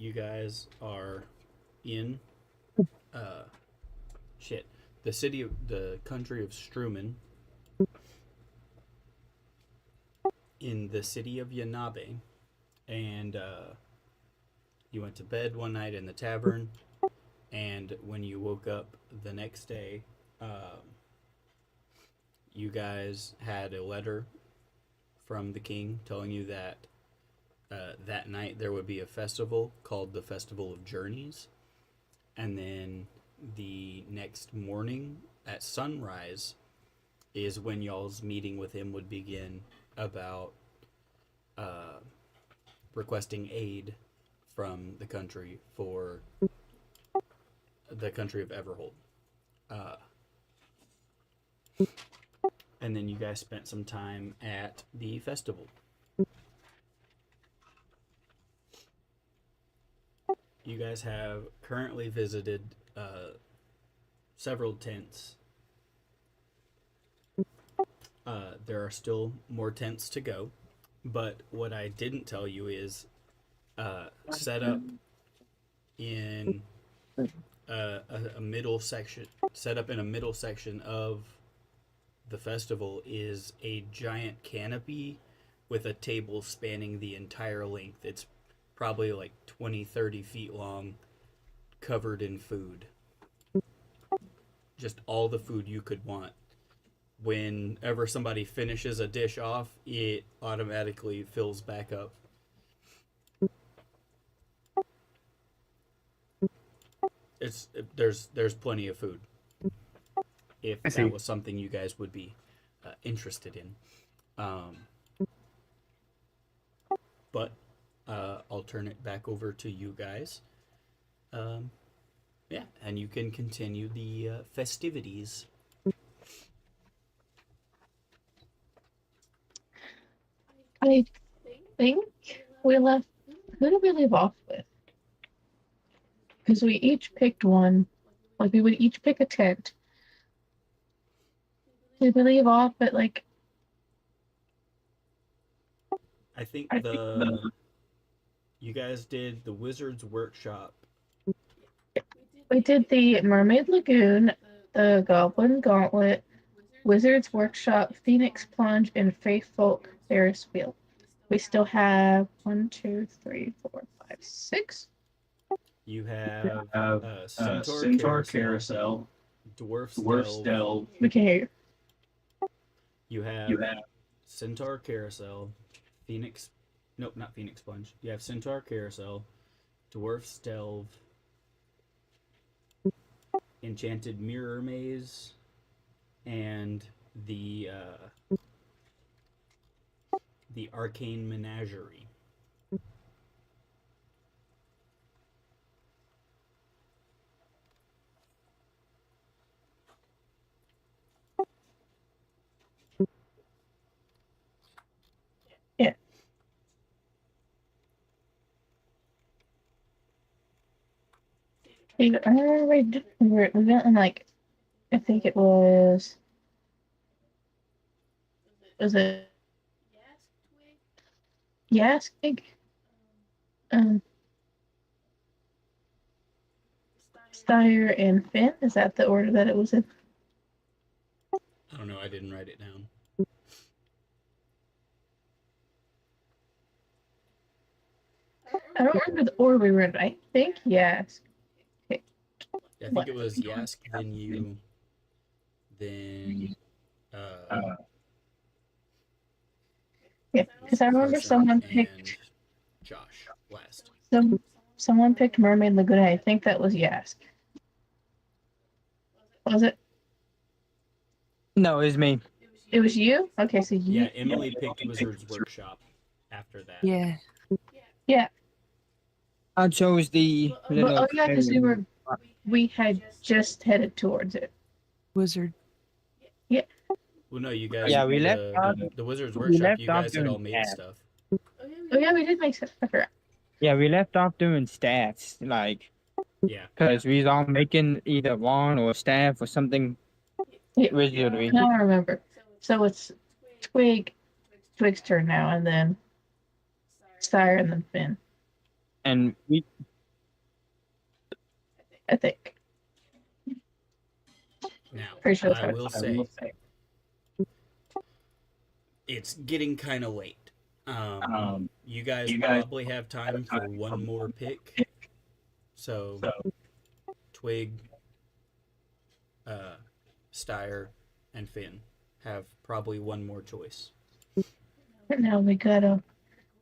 you guys are in uh shit the country of Strumen in the city of Yanabe, and you went to bed one night in the tavern, and when you woke up the next day, you guys had a letter from the king telling you that that night there would be a festival called the Festival of Journeys, and then the next morning at sunrise is when y'all's meeting with him would begin about uh, requesting aid from the country for the country of Everhold. Uh, and then you guys spent some time at the festival. You guys have currently visited several tents. There are still more tents to go, but what I didn't tell you is set up in a middle section. Set up in a middle section of the festival is a giant canopy with a table spanning the entire length. It's probably like 20, 30 feet long, covered in food. Just all the food you could want. Whenever somebody finishes a dish off, it automatically fills back up. It's there's plenty of food. If I that see. was something you guys would be interested in, um, but I'll turn it back over to you guys. Um, yeah, and you can continue the festivities. I think we left. Who did we leave off with? Because we each picked one. Like we would each pick a tent. Did we leave off at like? I think I think the you guys did the Wizard's Workshop. we did the Mermaid Lagoon, the Goblin Gauntlet, Wizard's Workshop, Phoenix Plunge, and Faithful Ferris Wheel. We still have 1, 2, 3, 4, 5, 6. You have Centaur Centaur Carousel, Dwarf's Dwarf's Delve. Delve. We can hear you. You have Centaur Carousel, Phoenix. Nope, not Phoenix Plunge. You have Centaur Carousel, Dwarf's Delve, Enchanted Mirror Maze, and the Arcane Menagerie. Yeah. I remember we went in like, I think it was it Yaskig? Um, Steyer and Finn? Is that the order that it was in? I don't know. I didn't write it down. I don't remember the order we were in. I think yes. I think it was Yask, then you, then Yeah, because I remember Carson someone and picked Josh last. someone picked Mermaid Lagoon. I think that was Yask. Was it? No, it was me. It was you? Okay, so you. Yeah, Emily picked Wizard's Workshop after that. Yeah. Yeah. I chose the little. Oh yeah, because we had just headed towards it. Wizard. Well, no, you guys. Yeah, we left off. The Wizard's We Workshop. left You off guys had doing all made that. stuff. Oh yeah, we did make sense. I forgot. Yeah, we left off doing stats, like, Yeah. because we was all making either wand or staff or something Yeah. wizardry. Now I remember. So it's Twig's turn now, and then Sire, and then Finn. And I think. Now, Pretty sure that's I what will say it's getting kind of late. You guys probably have time for one more pick. So, Twig, Steyer, and Finn have probably one more choice. But now we gotta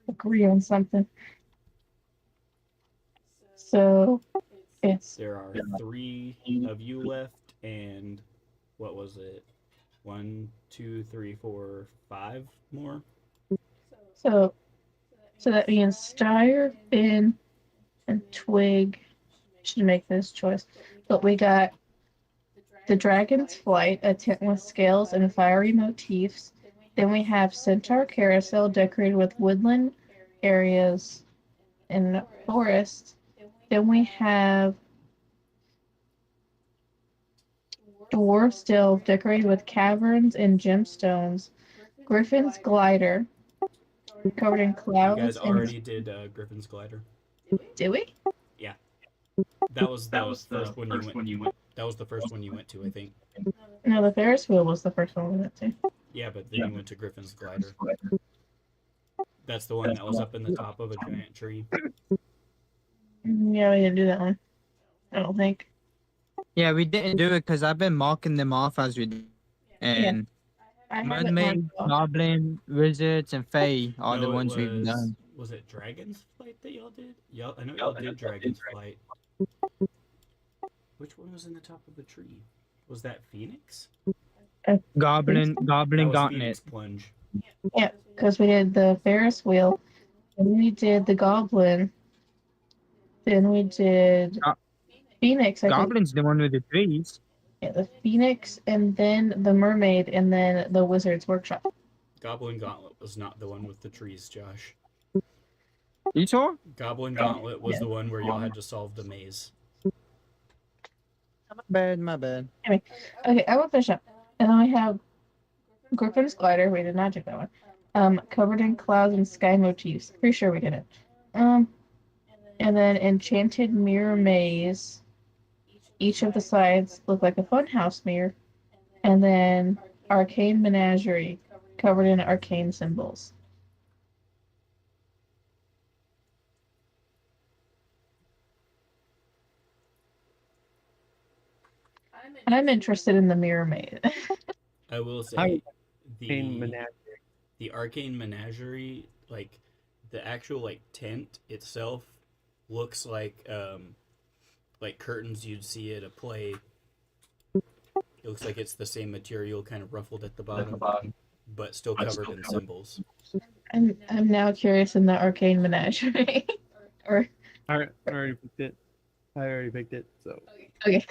agree on something. So it's There are 3 of you left, and what was it? 1, 2, 3, 4, 5 more. so that means Steyer, Finn, and Twig should make this choice. But we got the Dragon's Flight, a tent with scales and fiery motifs. Then we have Centaur Carousel, decorated with woodland areas and forest. Then we have Dwarf's Delve, decorated with caverns and gemstones. Griffin's Glider, covered in You guys clouds and. already did Griffin's Glider. Did we? Yeah, that was the first one you went. That was the first one you went to, I think. No, the Ferris wheel was the first one we went to. Yeah, but then you went to Griffin's Glider. That's the one that was up in the top of a giant tree. Yeah, we didn't do that one. I don't think. Yeah, we didn't do it because I've been marking them off as we did. And I haven't mermaid, marked off. goblin, wizards, and fae are the No, it ones we've done. Was it Dragon's Flight that y'all did? Y'all, I know y'all did Dragon's Flight. Which one was in the top of the tree? Was that Phoenix? Goblin That was Gauntlet. Phoenix Plunge. Yeah, because we did the Ferris wheel, then we did the Goblin, then we did Phoenix. I think. Goblin's the one with the trees. Yeah, the Phoenix, and then the Mermaid, and then the Wizard's Workshop. Goblin Gauntlet was not the one with the trees, Josh. You saw? Goblin Gauntlet was the one where y'all had to solve the maze. My bad. Okay, I will finish up. And then I have Griffin's Glider. We did not do that one. Covered in clouds and sky motifs. Pretty sure we did it. And then Enchanted Mirror Maze. Each of the sides look like a funhouse mirror. And then Arcane Menagerie, covered in arcane symbols. I'm interested in the Mirror Maze. I will say Arcane Menagerie. the Arcane Menagerie, like the actual like tent itself, looks like curtains you'd see at a play. It looks like it's the same material, kind of ruffled at the bottom, but still covered in symbols. I'm now curious in the Arcane Menagerie. Or I already picked it. So okay.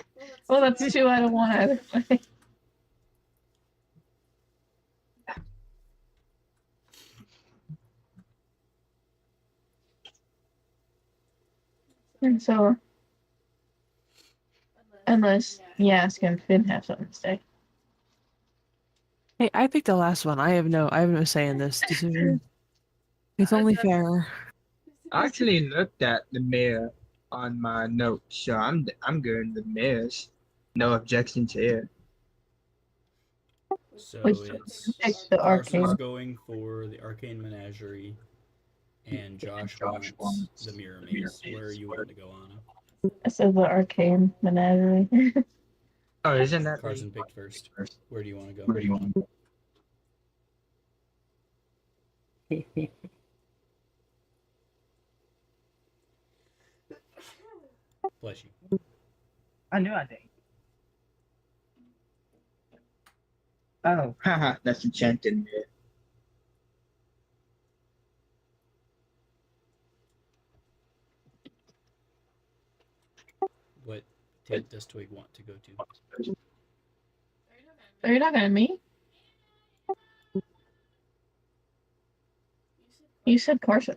Well, that's 2 out of 1 either way. And so, unless Yask and Finn have something to say. Hey, I picked the last one. I have no say in this decision. It's only fair. I actually looked at the mirror on my notes, so I'm going the mirrors. No objections here. So Which it's picked the Carson's Arcane. going for the Arcane Menagerie, and Josh wants the Mirror Maze. Where are you wanting to go, Anna? I said the Arcane Menagerie. Oh, isn't that Carson picked first. Where do you want to go? Bless you. I knew I did. Oh, haha, that's enchanted mirror. What tent does Twig want to go to? Are you talking to me? You said Carson.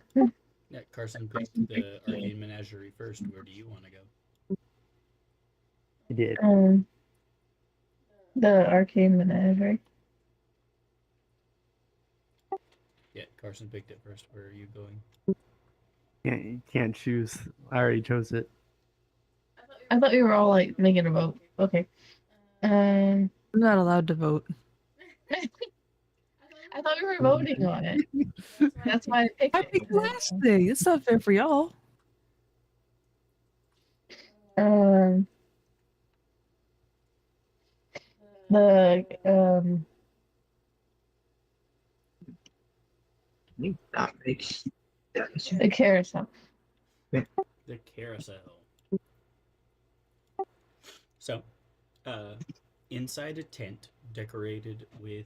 Yeah, Carson picked the Arcane Menagerie first. Where do you want to go? I did. The Arcane Menagerie. Yeah, Carson picked it first. Where are you going? You can't choose. I already chose it. I thought we were all like making a vote. Okay. I'm not allowed to vote. I thought we were voting on it. That's why I picked I it. picked last thing. It's not fair for y'all. The That makes the carousel. The carousel. So, inside a tent decorated with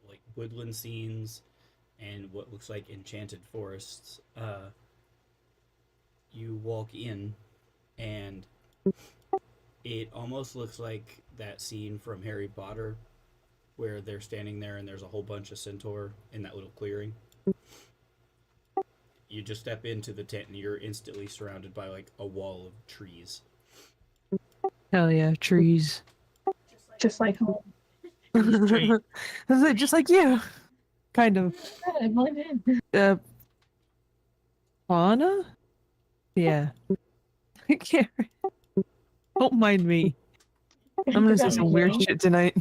like woodland scenes and what looks like enchanted forests, you walk in, and it almost looks like that scene from Harry Potter where they're standing there and there's a whole bunch of centaur in that little clearing. You just step into the tent and you're instantly surrounded by like a wall of trees. Hell yeah, trees. Just like home. Just like you. Kind of. I blend in. Fauna? Yeah. I can't. Don't mind me. I'm gonna say some weird shit tonight.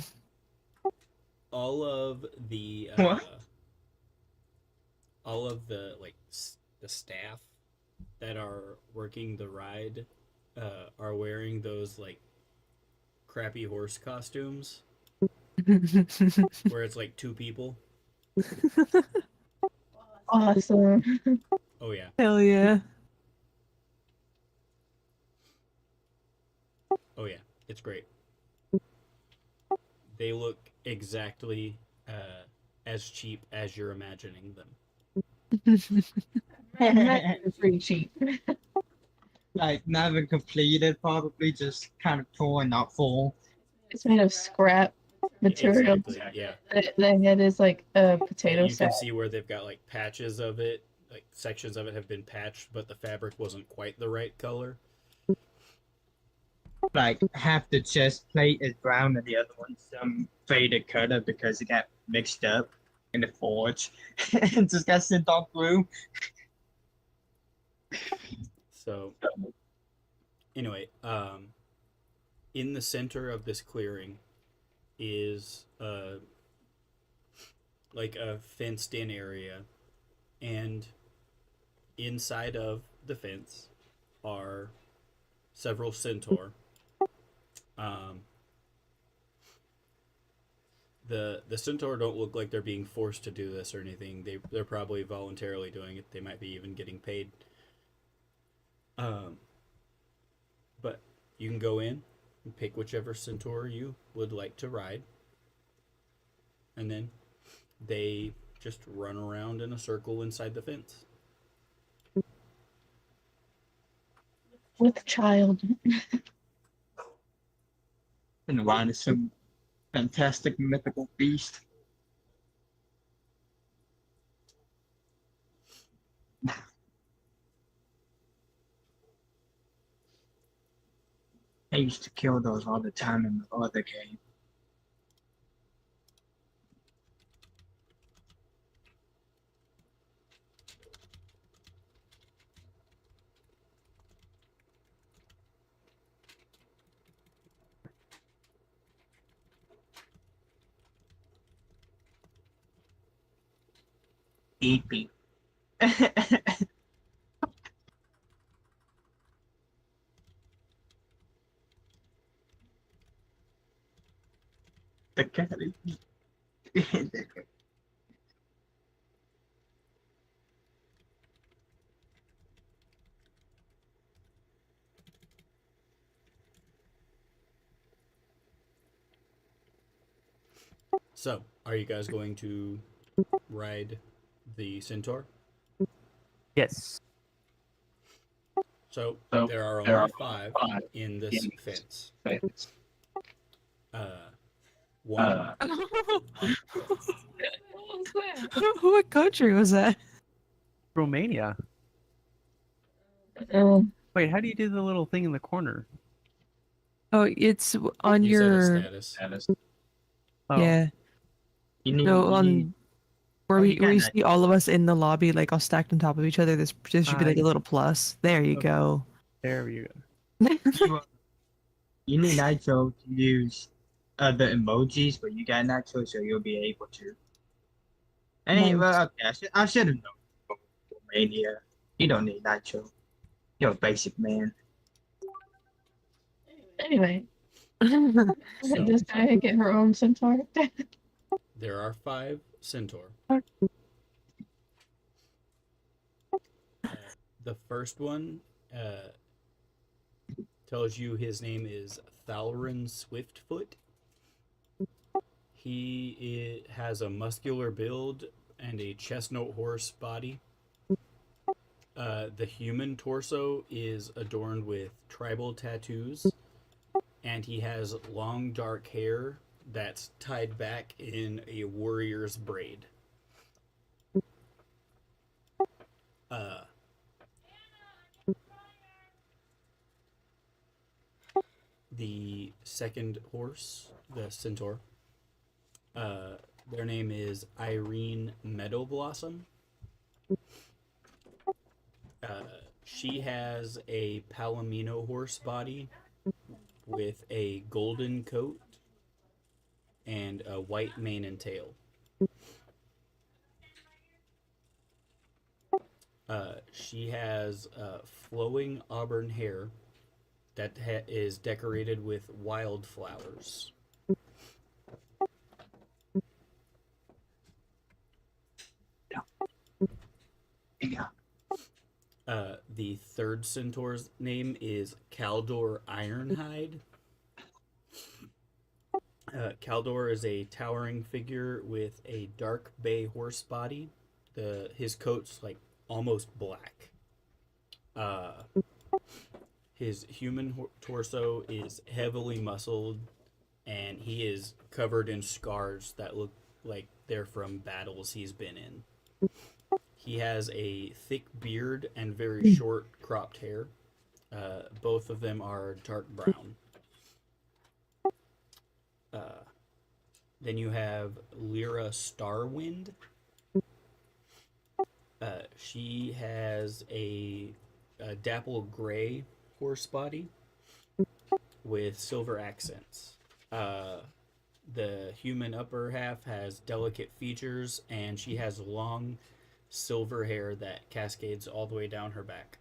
All of the What? all of the like the staff that are working the ride are wearing those like crappy horse costumes where it's like two people. Awesome. Oh yeah. Hell yeah. Oh yeah. It's great. They look exactly as cheap as you're imagining them. It's pretty cheap. like never completed, probably just kind of torn, not full. It's made of scrap material. Exactly. Yeah. The head is like a potato You sack. can see where they've got like patches of it, like sections of it have been patched, but the fabric wasn't quite the right color. Like half the chest plate is brown and the other one's faded color because it got mixed up in the forge and just got sent on through. So anyway, in the center of this clearing is like a fenced in area, and inside of the fence are several centaur. The centaur don't look like they're being forced to do this or anything. They're probably voluntarily doing it. They might be even getting paid. But you can go in and pick whichever centaur you would like to ride, and then they just run around in a circle inside the fence. With child. And around is some fantastic mythical beast. I used to kill those all the time in the other game. Eepy. The cat is. So, are you guys going to ride the centaur? Yes. So, So, there are there only are five five in this in fence. Fence. One. What country was that? Romania. Wait, how do you do the little thing in the corner? Oh, it's on You your set a status. Oh, yeah. You need, No, you need- on where Oh, we you got where you that. see all of us in the lobby, like all stacked on top of each other. There should be like a I- little plus. There you Okay. go. there you go. you are You need Nitro to use other emojis, but you got Nitro, so you'll be able to. Hey, Nice. well, okay, I should have known. Mania. You don't need Nitro. You're a basic man. Anyway, So does Gaia get her own centaur? there are 5 centaur. The first one tells you his name is Thalrin Swiftfoot. Has a muscular build and a chestnut horse body. The human torso is adorned with tribal tattoos, and he has long dark hair that's tied back in a warrior's braid. The second horse, the centaur, their name is Irene Meadowblossom. She has a palomino horse body with a golden coat and a white mane and tail. She has flowing auburn hair that is decorated with wildflowers. The third centaur's name is Caldor Ironhide. Caldor is a towering figure with a dark bay horse body. His coat's like almost black. His human torso is heavily muscled, and he is covered in scars that look like they're from battles he's been in. He has a thick beard and very short cropped hair. Both of them are dark brown. Then you have Lyra Starwind. She has a dapple gray horse body with silver accents. The human upper half has delicate features, and she has long silver hair that cascades all the way down her back.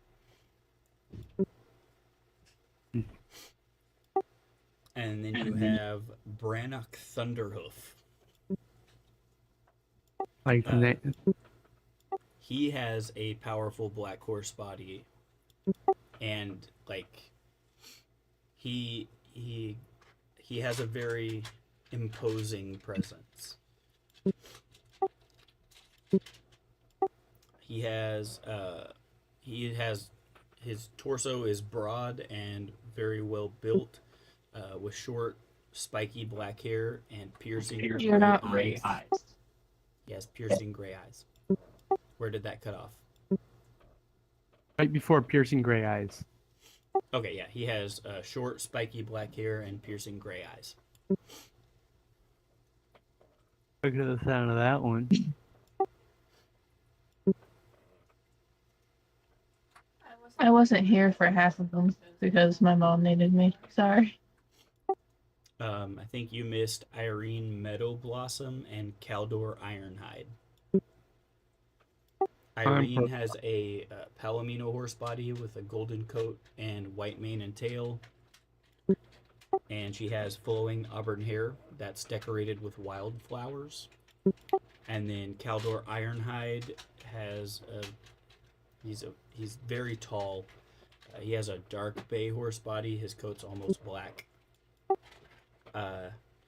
And then you have Brannock Thunderhoof. Like He has a powerful black horse body, and like he has a very imposing presence. He has his torso is broad and very well built, with short, spiky black hair and piercing You're not gray eyes. He has piercing gray eyes. Where did that cut off? right before piercing gray eyes. Okay, yeah, he has short, spiky black hair and piercing gray eyes. Look at the sound of that one. I wasn't here for half of them because my mom needed me. Sorry. I think you missed Irene Meadowblossom and Caldor Ironhide. Irene has a palomino horse body with a golden coat and white mane and tail. And she has flowing auburn hair that's decorated with wildflowers. And then Caldor Ironhide has he's very tall. He has a dark bay horse body. His coat's almost black.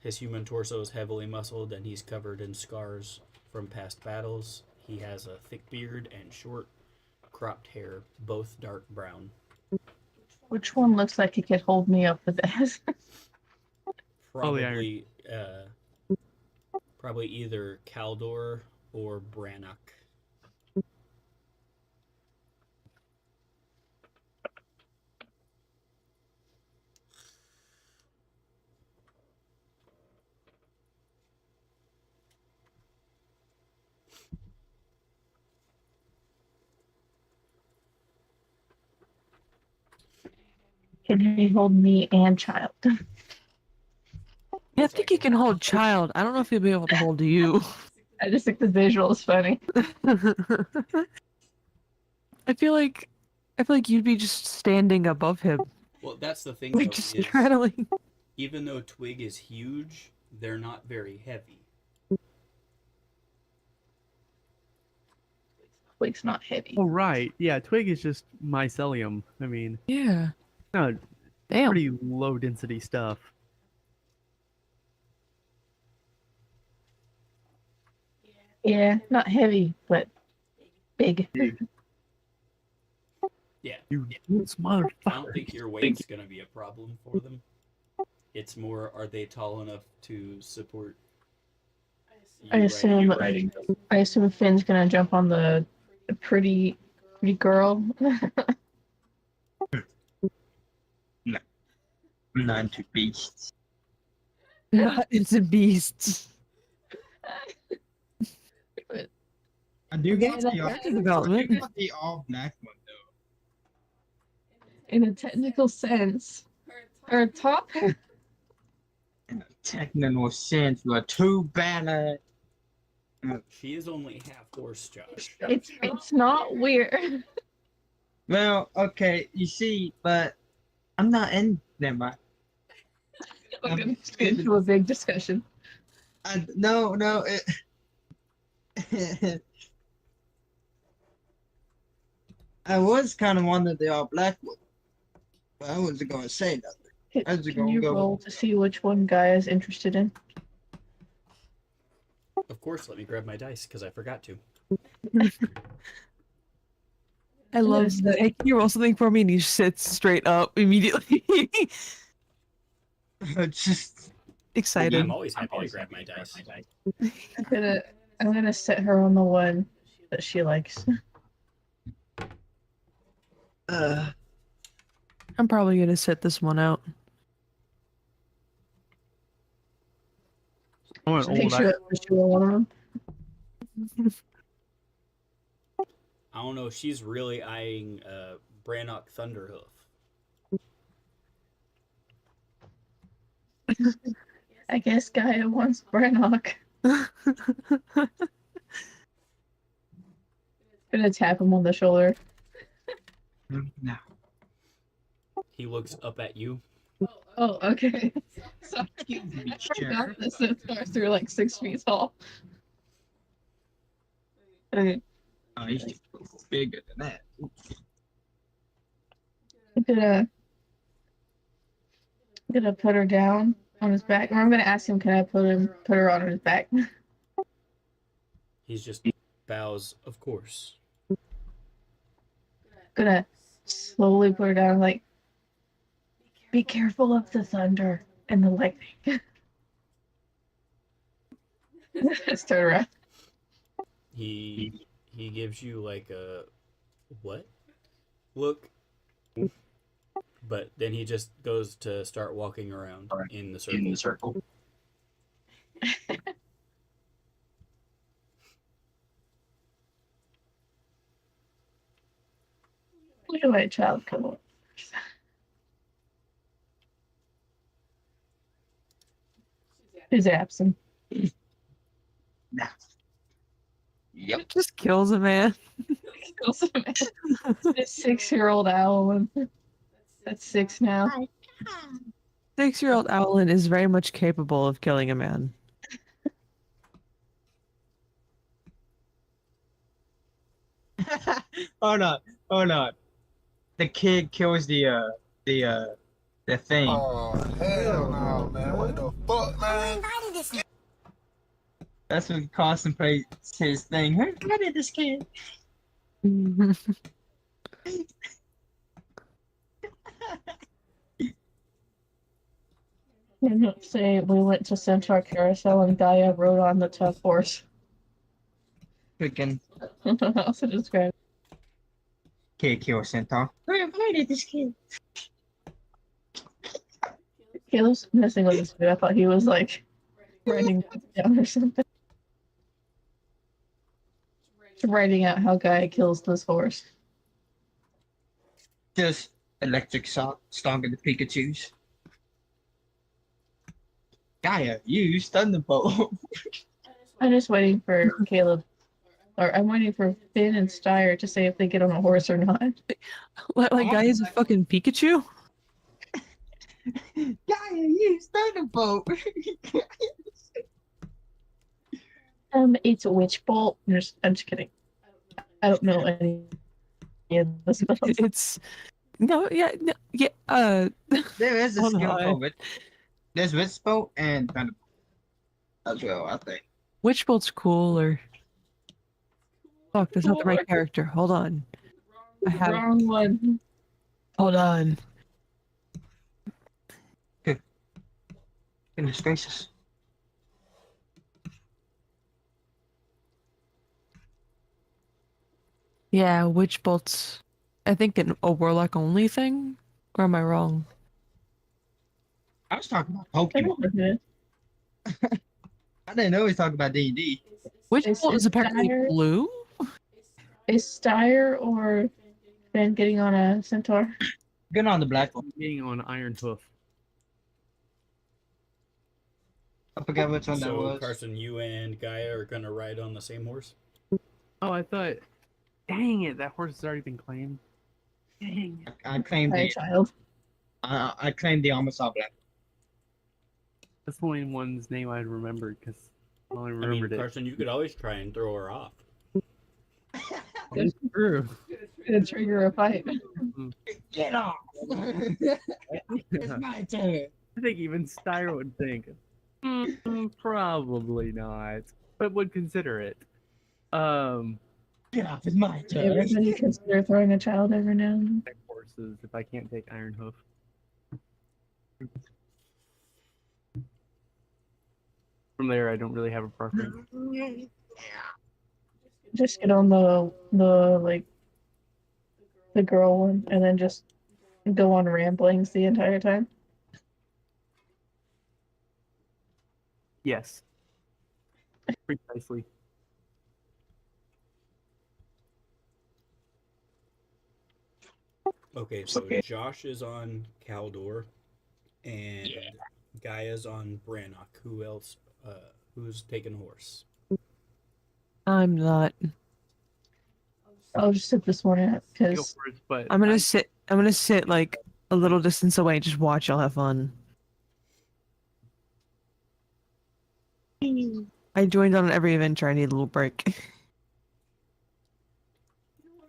His human torso is heavily muscled, and he's covered in scars from past battles. He has a thick beard and short, cropped hair, both dark brown. Which one looks like it could hold me up with this? Probably, probably either Caldor or Brannock. Can he hold me and child? Yeah, I think he can hold child. I don't know if he'll be able to hold you. I just think the visual is funny. I feel like you'd be just standing above him, Well, that's the thing like though, just is straddling. even though Twig is huge, they're not very heavy. Twig's not heavy. Oh, right. Yeah, Twig is just mycelium. I mean, Yeah. no, Damn. pretty low density stuff. Yeah, not heavy, but big. Yeah. You dense motherfucker. I don't think your weight's gonna be a problem for them. It's more, are they tall enough to support you I assume riding? I assume Finn's gonna jump on the pretty girl. Not into beasts. Not into beasts. I do get Yeah, the that's development. the all black one though. In a technical sense, her top. In a technical sense, you are too bad. She is only half horse, Josh. It's not weird. Well, okay, you see, but I'm not in them. We're gonna get into a big discussion. No. I was kind of wanted the all black one, but I wasn't going to say nothing. I was Can going to you go. roll to see which one Guy is interested in? Of course, let me grab my dice because I forgot to. I love that. Hey, can you roll something for me? And he sits straight up immediately. Just Excited. I'm always happy to grab my dice. I'm gonna set her on the one that she likes. I'm probably gonna sit this one out. I want I think old. she will one of them. I don't know. She's really eyeing Brannock Thunderhoof. I guess Gaia wants Brannock. Gonna tap him on the shoulder. no. He looks up at you. Oh, okay. Sorry. Excuse me, I sir. forgot the centaurs are like 6 feet tall. Okay. Oh, he's bigger than that. I'm gonna put her down on his back. Or I'm gonna ask him, can I put her on his back? He's just bows, of course. Gonna slowly put her down, like, be careful of the thunder and the lightning. Just turn around. He gives you like a what look, but then he just goes to start walking around in the circle. Look at my child come on. She's absent. No. Yep. It just kills a man. This 6-year-old owl. That's 6 now. 6-year-old Owlin is very much capable of killing a man. Hold on. The kid kills the thing. Oh, hell no, man. What the fuck, man? That's what contemplates his thing. Who invited this kid? And say we went to Centaur Carousel and Gaia rode on the tough horse. Freaking I don't know how to describe it. kid kill centaur. Who invited this kid? Caleb's messing with his food. I thought he was like writing down or something. Writing out how Gaia kills this horse. Just electric shock stronger than Pikachu's. Gaia, use Thunderbolt. I'm just waiting for Caleb, or I'm waiting for Finn and Styre to say if they get on a horse or not. Like guy is a fucking Pikachu? Gaia, use Thunderbolt. It's a witch bolt. I'm just kidding. I don't know any of the spells. It's no, yeah, no, yeah. There is a Hold skill on. for Witch. There's Witch Bolt and Thunderbolt as well, I think. Witch Bolt's cool, or fuck, that's not the right character. Hold on, I have. Wrong one. Hold on. Goodness gracious. Yeah, Witch Bolt's, I think, a Warlock only thing. Or am I wrong? I was talking about I don't Pokemon. know who. I didn't know he was talking about D&D. Witch Is- Bolt is is apparently Styre- blue. Is Styre or Finn getting on a centaur? Good on the black one. Being on Iron Hoof. I forgot which one that So, was. Carson, you and Gaia are gonna ride on the same horse? Oh, I thought. Dang it! That horse has already been claimed. Dang it. I claimed By a the child. I claimed the Amasa black. That's the only one's name I remembered because I only I mean, remembered it. Carson, you could always try and throw her off. That's true. Gonna trigger a fight. Get off! It's my turn. I think even Styre would think, probably not, but would consider it. Get off! It's my turn. Everybody consider throwing a child every now and then. Horses if I can't take Iron Hoof. From there, I don't really have a preference. Just get on the girl one and then just go on ramblings the entire time. Yes. Precisely. Okay, so Josh is on Caldor, and Gaia's on Brannock. Who else? Who's taking a horse? I'm not. I'll just sit this one out Go because for it, but I'm gonna sit. I'm gonna sit like a little distance away and just watch. I'll have fun. I joined on every adventure. I need a little break.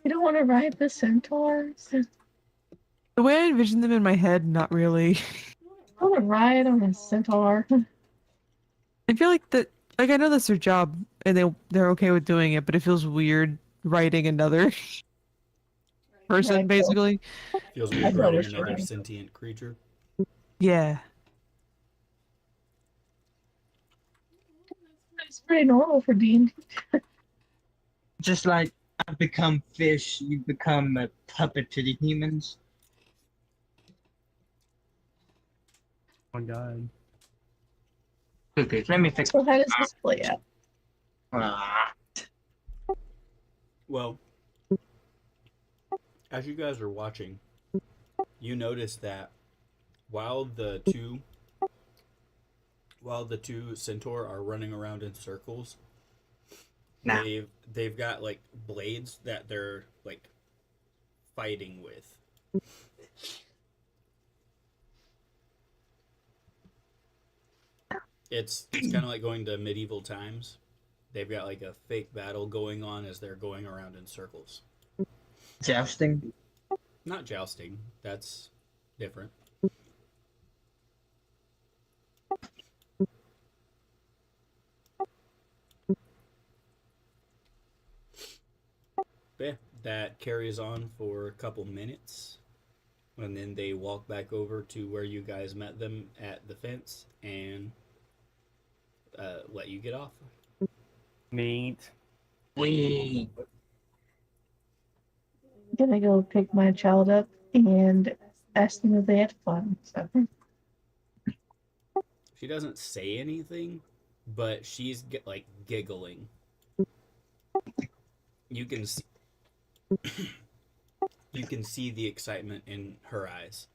you don't want to ride the centaurs. You The way I envision them in my head, not really. want to ride on a centaur. I feel like that. Like I know that's their job, and they're okay with doing it, but it feels weird writing another person, Right. basically. Feels I'd weird rather riding another try. sentient creature. Yeah. It's pretty normal for Dean. Just like I've become fish, you become a puppet to the humans. oh my god. Okay, let me fix. So how does this play out? Ah, Well, as you guys are watching, you notice that while the two centaur are running around in circles, Nah. they've got like blades that they're like fighting with. It's kind of like going to medieval times. They've got like a fake battle going on as they're going around in circles. jousting. Not jousting. That's different. But yeah, that carries on for a couple minutes. And then they walk back over to where you guys met them at the fence and let you get off. Neat. Wee. Gonna go pick my child up and ask them if they had fun. So She doesn't say anything, but she's like giggling. You can see, You can see the excitement in her eyes.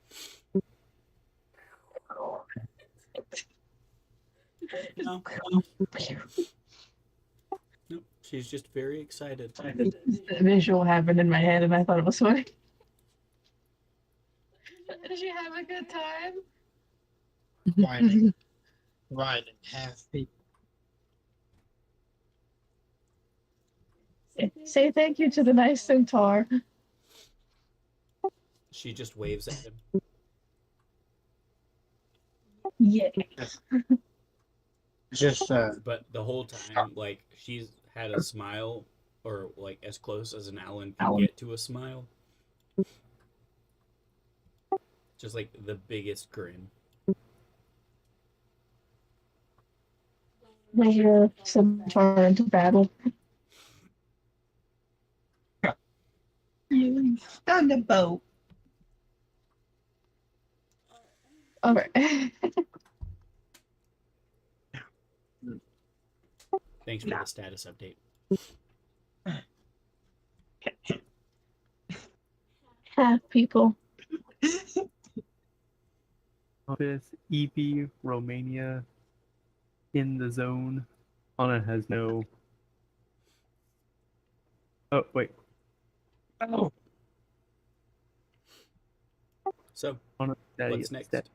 No, no, she's just very excited. The visual happened in my head, and I thought it was funny. Did she have a good time? Right, and half people. Say thank you to the nice centaur. She just waves at him. Yeah. Just But the whole time, like, she's had a smile, or like as close as an Alan can get to a smile. Just like the biggest grin. The centaur into battle. thunderbolt. Alright. Thanks for the status update. Half people. Office, EP, Romania, in the zone. Anna has no. Oh, wait. Oh, So, Anna, Daddy what's is next? dead.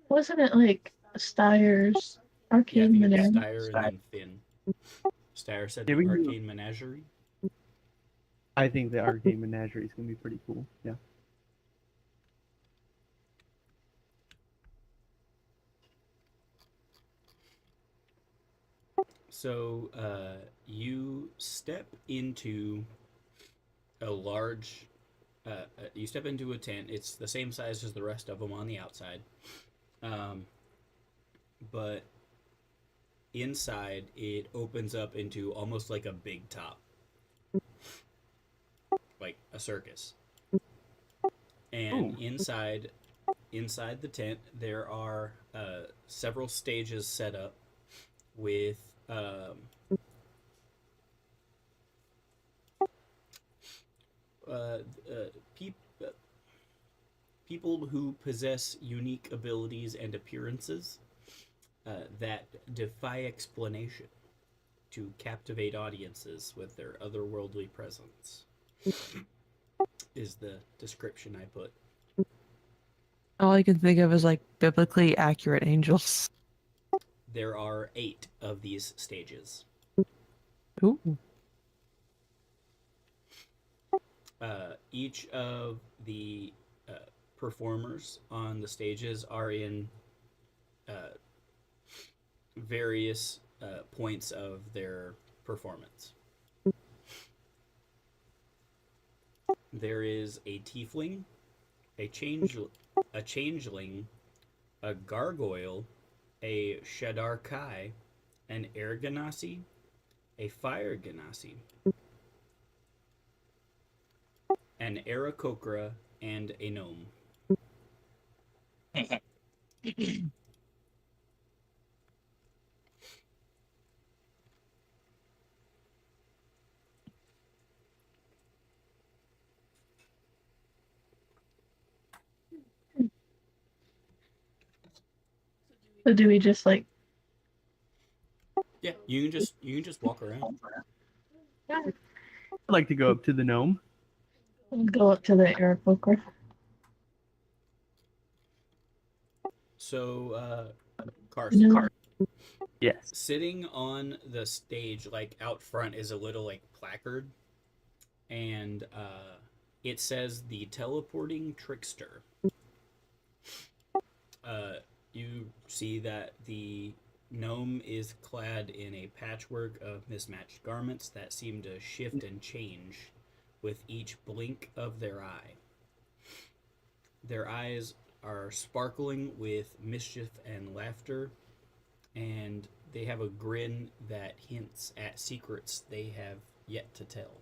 Wasn't it like Steyer's Yeah, I Arcane think it was Menagerie? Steyer and then Finn. Steyer said Yeah, the we can do- Arcane Menagerie. I think the Arcane Menagerie is going to be pretty cool. Yeah. So, you step into a large. You step into a tent. It's the same size as the rest of them on the outside, but inside it opens up into almost like a big top, like a circus. And inside the tent, there are several stages set up with people who possess unique abilities and appearances that defy explanation to captivate audiences with their otherworldly presence. Is the description I put. All I can think of is like biblically accurate angels. There are 8 of these stages. Ooh. Each of the performers on the stages are in various points of their performance. There is a tiefling, a changeling, a gargoyle, a Shadar Kai, an air ganassi, a fire ganassi, an Aarakocra, and a gnome. So do we just like Yeah, you can just walk around. I'd like to go up to the gnome. go up to the Aarakocra? So, Carson, No. Yes. sitting on the stage, like out front, is a little like placard, and it says the teleporting trickster. You see that the gnome is clad in a patchwork of mismatched garments that seem to shift and change with each blink of their eye. Their eyes are sparkling with mischief and laughter, and they have a grin that hints at secrets they have yet to tell.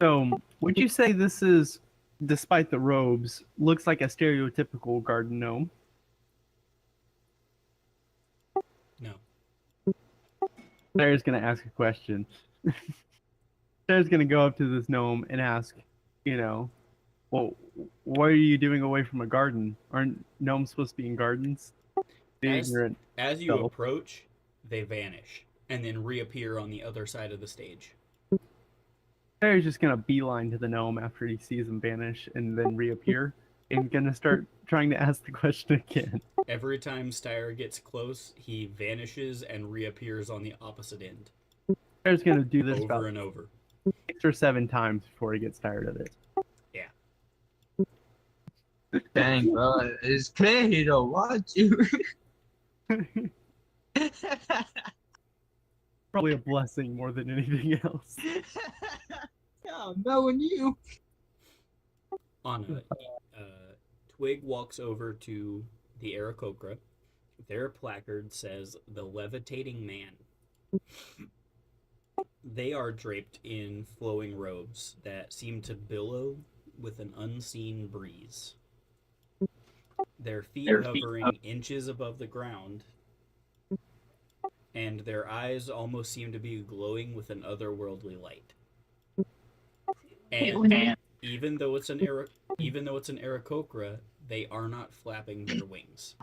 So, would you say this is, despite the robes, looks like a stereotypical garden gnome? No. Sarah's gonna ask a question. Sarah's gonna go up to this gnome and ask, well, what are you doing away from a garden? Aren't gnomes supposed to be in gardens? The As ignorant. as you So- approach, they vanish and then reappear on the other side of the stage. Sarah's just gonna beeline to the gnome after he sees him vanish and then reappear, and gonna start trying to ask the question again. Every time Styre gets close, he vanishes and reappears on the opposite end, Sarah's gonna do this over about and over. 6 or 7 times before he gets tired of it. Dang, bro. It's clear he don't want you. Probably a blessing more than anything else. Yeah, knowing you. Anna, Twig walks over to the Aarakocra. Their placard says, "The Levitating Man." They are draped in flowing robes that seem to billow with an unseen breeze. Their feet hovering inches above the ground, and their eyes almost seem to be glowing with an otherworldly light. And even though it's an Aarakocra, they are not flapping their wings.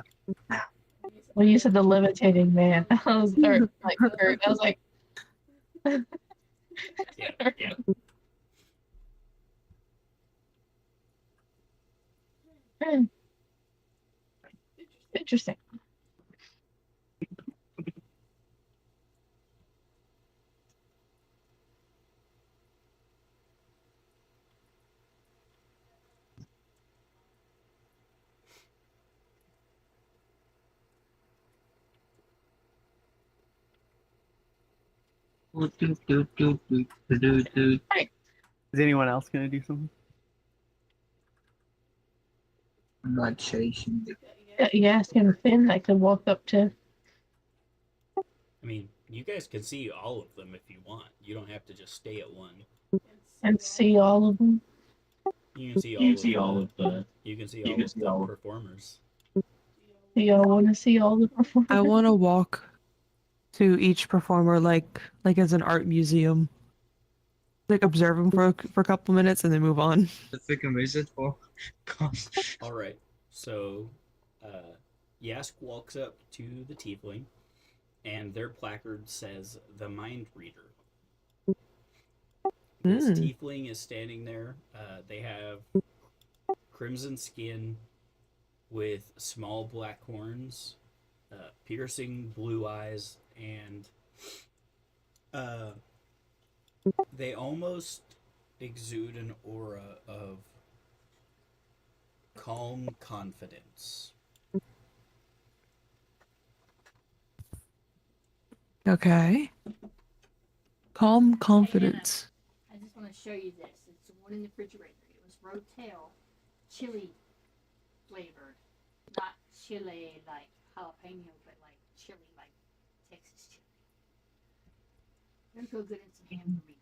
When you said the levitating man, I was like, Kurt, I was like, Yeah. hmm, interesting. Is anyone else gonna do something? I'm not chasing the Yeah, asking Finn I could walk up to. I mean, you guys can see all of them if you want. You don't have to just stay at one. And see all of them. You can see all of the performers. Do y'all want to see all the performers? I want to walk to each performer like as an art museum. Like observe them for a couple minutes and then move on. the freaking wizard for. All right. So, Yask walks up to the tiefling, and their placard says, "The Mind Reader." This tiefling is standing there. They have crimson skin with small black horns, piercing blue eyes, and they almost exude an aura of calm confidence. Okay. Calm confidence. I just want to show you this. It's the one in the refrigerator. It was Rotel chili flavored. Not chili like jalapeno, but like chili like Texas chili. It'll go good in some ham meat.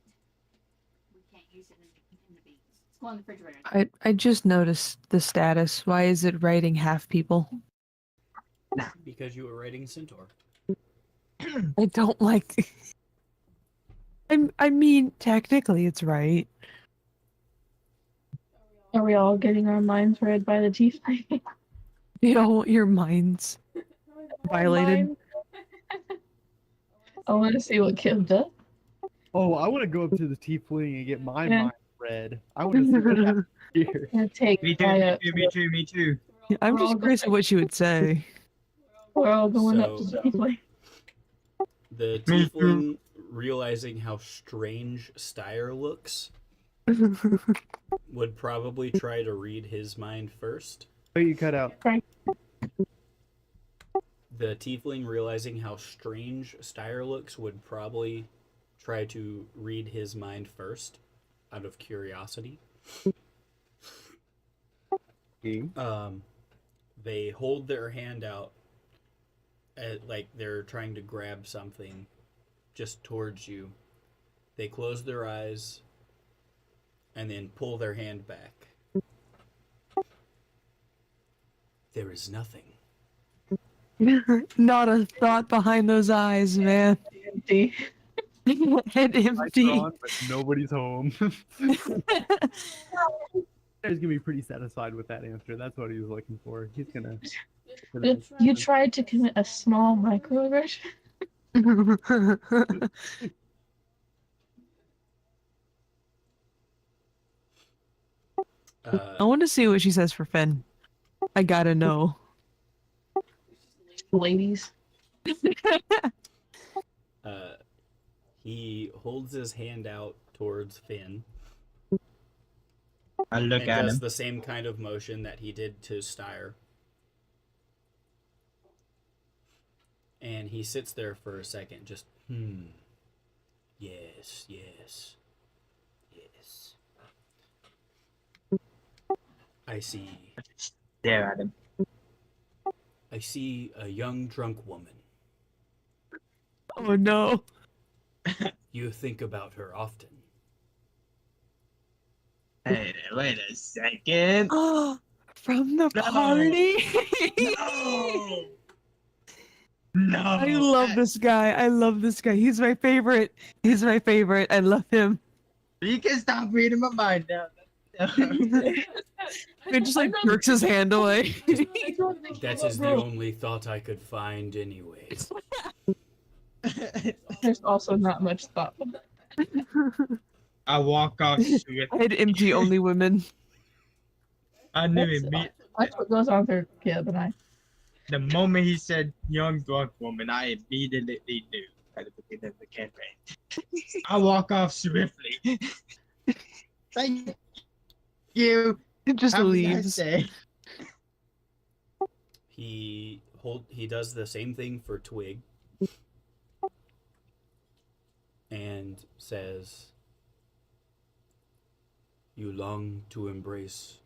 We can't use it in the beans. It's going in the refrigerator. I just noticed the status. Why is it writing half people? Because you were writing Centaur. I don't like. I mean, technically, it's right. Are we all getting our minds read by the tiefling? You don't want your minds violated. I want to see what Kim does. Oh, I want to go up to the tiefling and get my Yeah. mind read. I want to see what happens here. And take Me too, my, me too. I'm We're all just curious going- what you would say. we're all going up to So- the tiefling. The Me tiefling, realizing how strange Styre looks, would probably try to read his mind first. Oh, you cut out. The tiefling, realizing how strange Styre looks, would probably try to read his mind first, out of curiosity. Okay. They hold their hand out, like they're trying to grab something, just towards you. They close their eyes, and then pull their hand back. There is nothing. Not a thought behind those eyes, man. empty. Head Lights empty. are on, but nobody's home. He's gonna be pretty satisfied with that answer. That's what he was looking for. He's gonna. You tried to commit a small microaggression. I want to see what she says for Finn. I gotta know. Ladies. He holds his hand out towards Finn I look and at does him. the same kind of motion that he did to Styre. And he sits there for a second, just, yes, yes, yes. I see. Stare at him. I see a young drunk woman. Oh no. You think about her often. Hey, wait a second. From the No. party. No! No! I love this guy. I love this guy. He's my favorite. He's my favorite. I love him. You can stop reading my mind now. It just like jerks his hand away. That is the only thought I could find anyway. There's also not much thought. I walk off swiftly. Head empty, only women. I knew immediately. That's what goes on through Caleb and I. The moment he said young drunk woman, I immediately knew at the beginning of the campaign. I walk off swiftly. Thank you. It just Have a nice leaves. day. He does the same thing for Twig and says, "You long to embrace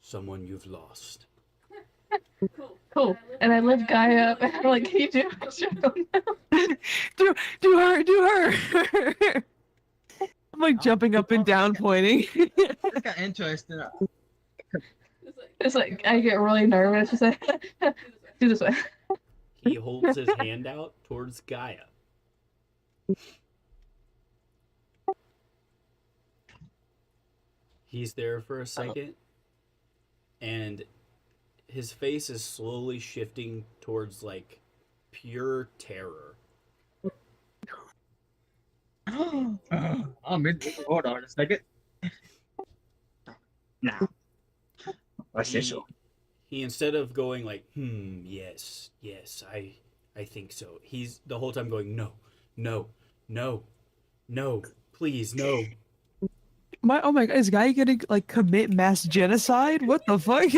someone you've lost." Cool. And I lift Guy up and I'm like, can you do a show now? do her. I'm like jumping up and down, pointing. This got interesting. It's like I get really nervous. It's like, do this way. He holds his hand out towards Gaia. He's there for a second, and his face is slowly shifting towards, like, pure terror. I'm in. Hold on a second. Now, what's this? He instead of going like, yes, I think so. He's the whole time going, no, please, no. Oh my god, is Guy gonna like commit mass genocide? What the fuck?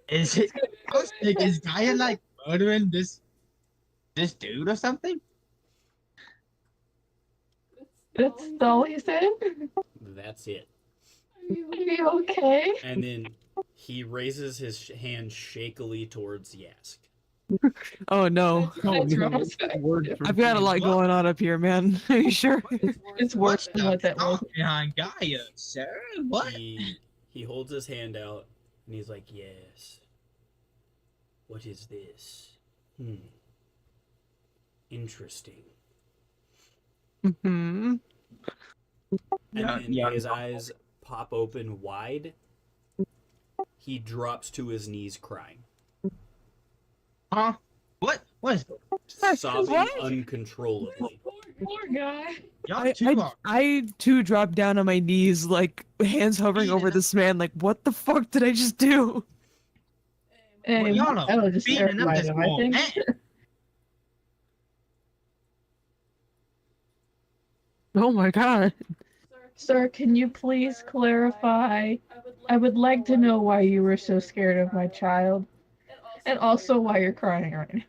Is it? I was thinking, is Gaia like murdering this dude or something? That's all he said. That's it. Are you okay? And then he raises his hand shakily towards Yask. Oh no. That's wrong. I've got a lot going on up here, man. Are you sure? It's worse than what that was. Behind Gaia, sir. What? He holds his hand out and he's like, yes. What is this? Interesting. Mm-hmm. And then his eyes pop open wide. He drops to his knees crying. Huh? What? What is going on? Sobbing What? uncontrollably. Poor guy. Y'all too hard. I too dropped down on my knees, like hands hovering over this man. Like, what the fuck did I just do? And Well, y'all are I was just beating up terrified this him, I poor think. man. Oh my god. Sir, can you please clarify? I would like to know why you were so scared of my child. And also why you're crying right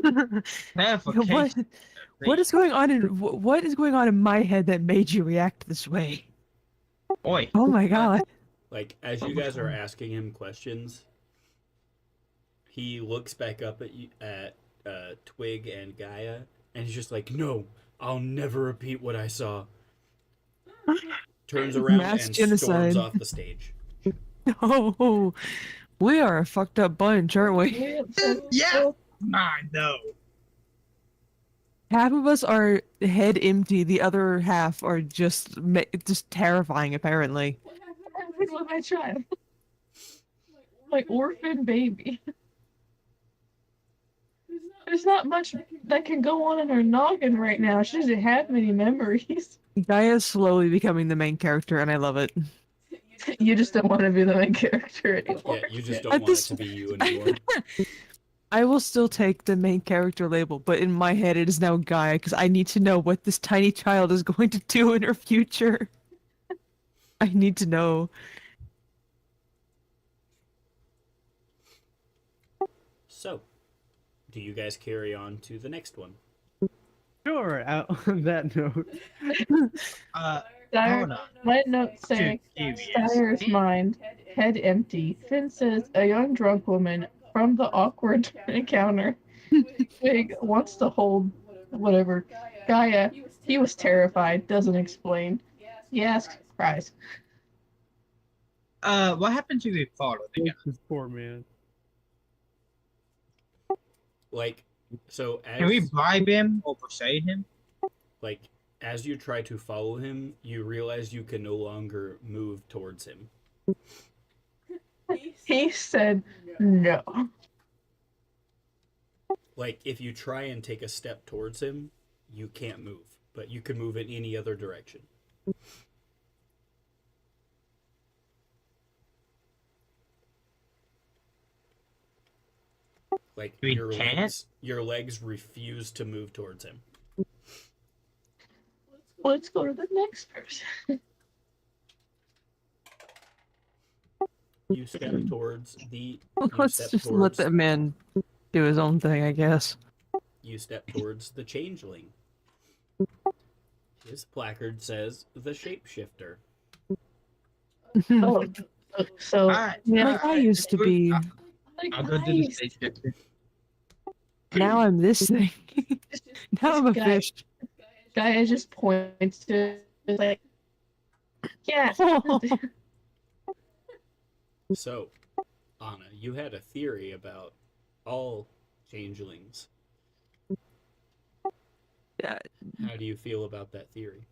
now. Clarification. What is going on in my head that made you react this way? Oi. Oh my god. Like, as you guys are asking him questions, he looks back up at you, at Twig and Gaia, and he's just like, no, I'll never repeat what I saw. Turns around Mass and genocide. storms off the stage. Oh, we are a fucked up bunch, aren't we? Yeah. I know. half of us are head empty, the other half are just terrifying, apparently. What happened with my child? My orphan baby. There's not much that can go on in her noggin right now. She doesn't have many memories. Gaia's slowly becoming the main character, and I love it. You just don't want to be the main character anymore. Yeah, you just don't At want it this- to be you anymore. I will still take the main character label, but in my head it is now Gaia, because I need to know what this tiny child is going to do in her future. I need to know. So, do you guys carry on to the next one? Sure. On that note, Dyer, hold on. my notes say, Curious. Dyer's mind, head empty. Finn says, a young drunk woman from the awkward encounter. Twig wants to hold whatever. Gaia, he was terrified, doesn't explain. He asks, cries. What happened to the follow the guy? this poor man. Like, so as Can we bribe him or persuade him? like as you try to follow him, you realize you can no longer move towards him. He said, no. Like, if you try and take a step towards him, you can't move, but you can move in any other direction. Like, We your can't? legs refuse to move towards him. Let's go to the next person. You step towards the. Let's step just let towards- that man do his own thing, I guess. You step towards the changeling. His placard says the shapeshifter. Oh, so Alright, yeah, Like I used to be. I'll go do the stage shifter. Now I'm this thing. Now I'm a Guy- fish. Gaia just points to like, yeah. So, Anna, you had a theory about all changelings. Yeah. How do you feel about that theory?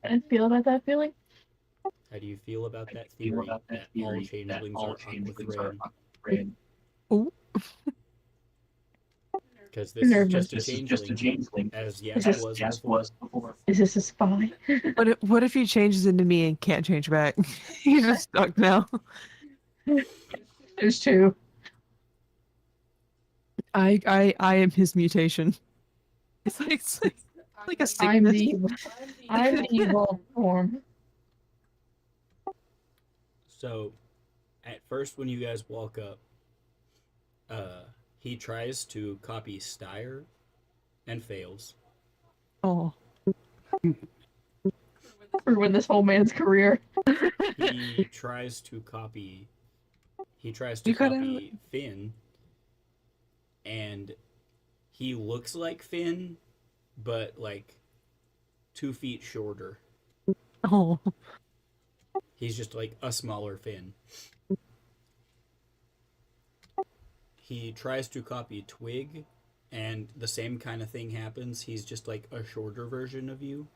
I feel about that feeling. How do you feel about that theory that all changelings are aquathran? Ooh. Because this Nervous. is just a changeling, as Is Yas this- was before. Is this a spy? What if he changes into me and can't change back? He's just stuck now. There's two. I am his mutation. It's like a I'm sickness. the evil. I'm the evil form. So, at first, when you guys walk up, he tries to copy Steyer and fails. Oh, Ruin this whole man's career. He tries to copy. He tries to You gotta- copy Finn, and he looks like Finn, but like 2 feet shorter. oh. He's just like a smaller Finn. He tries to copy Twig, and the same kind of thing happens. He's just like a shorter version of you.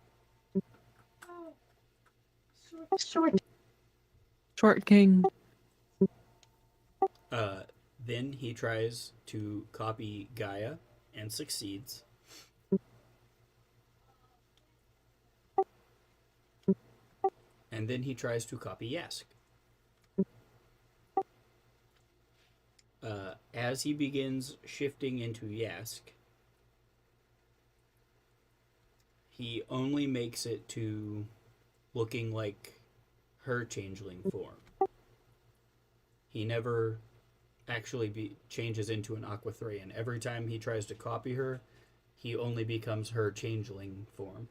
Short. Short king. Then he tries to copy Gaia and succeeds. And then he tries to copy Yask. As he begins shifting into Yask, he only makes it to looking like her changeling form. He never actually changes into an Aquathraean. Every time he tries to copy her, he only becomes her changeling form.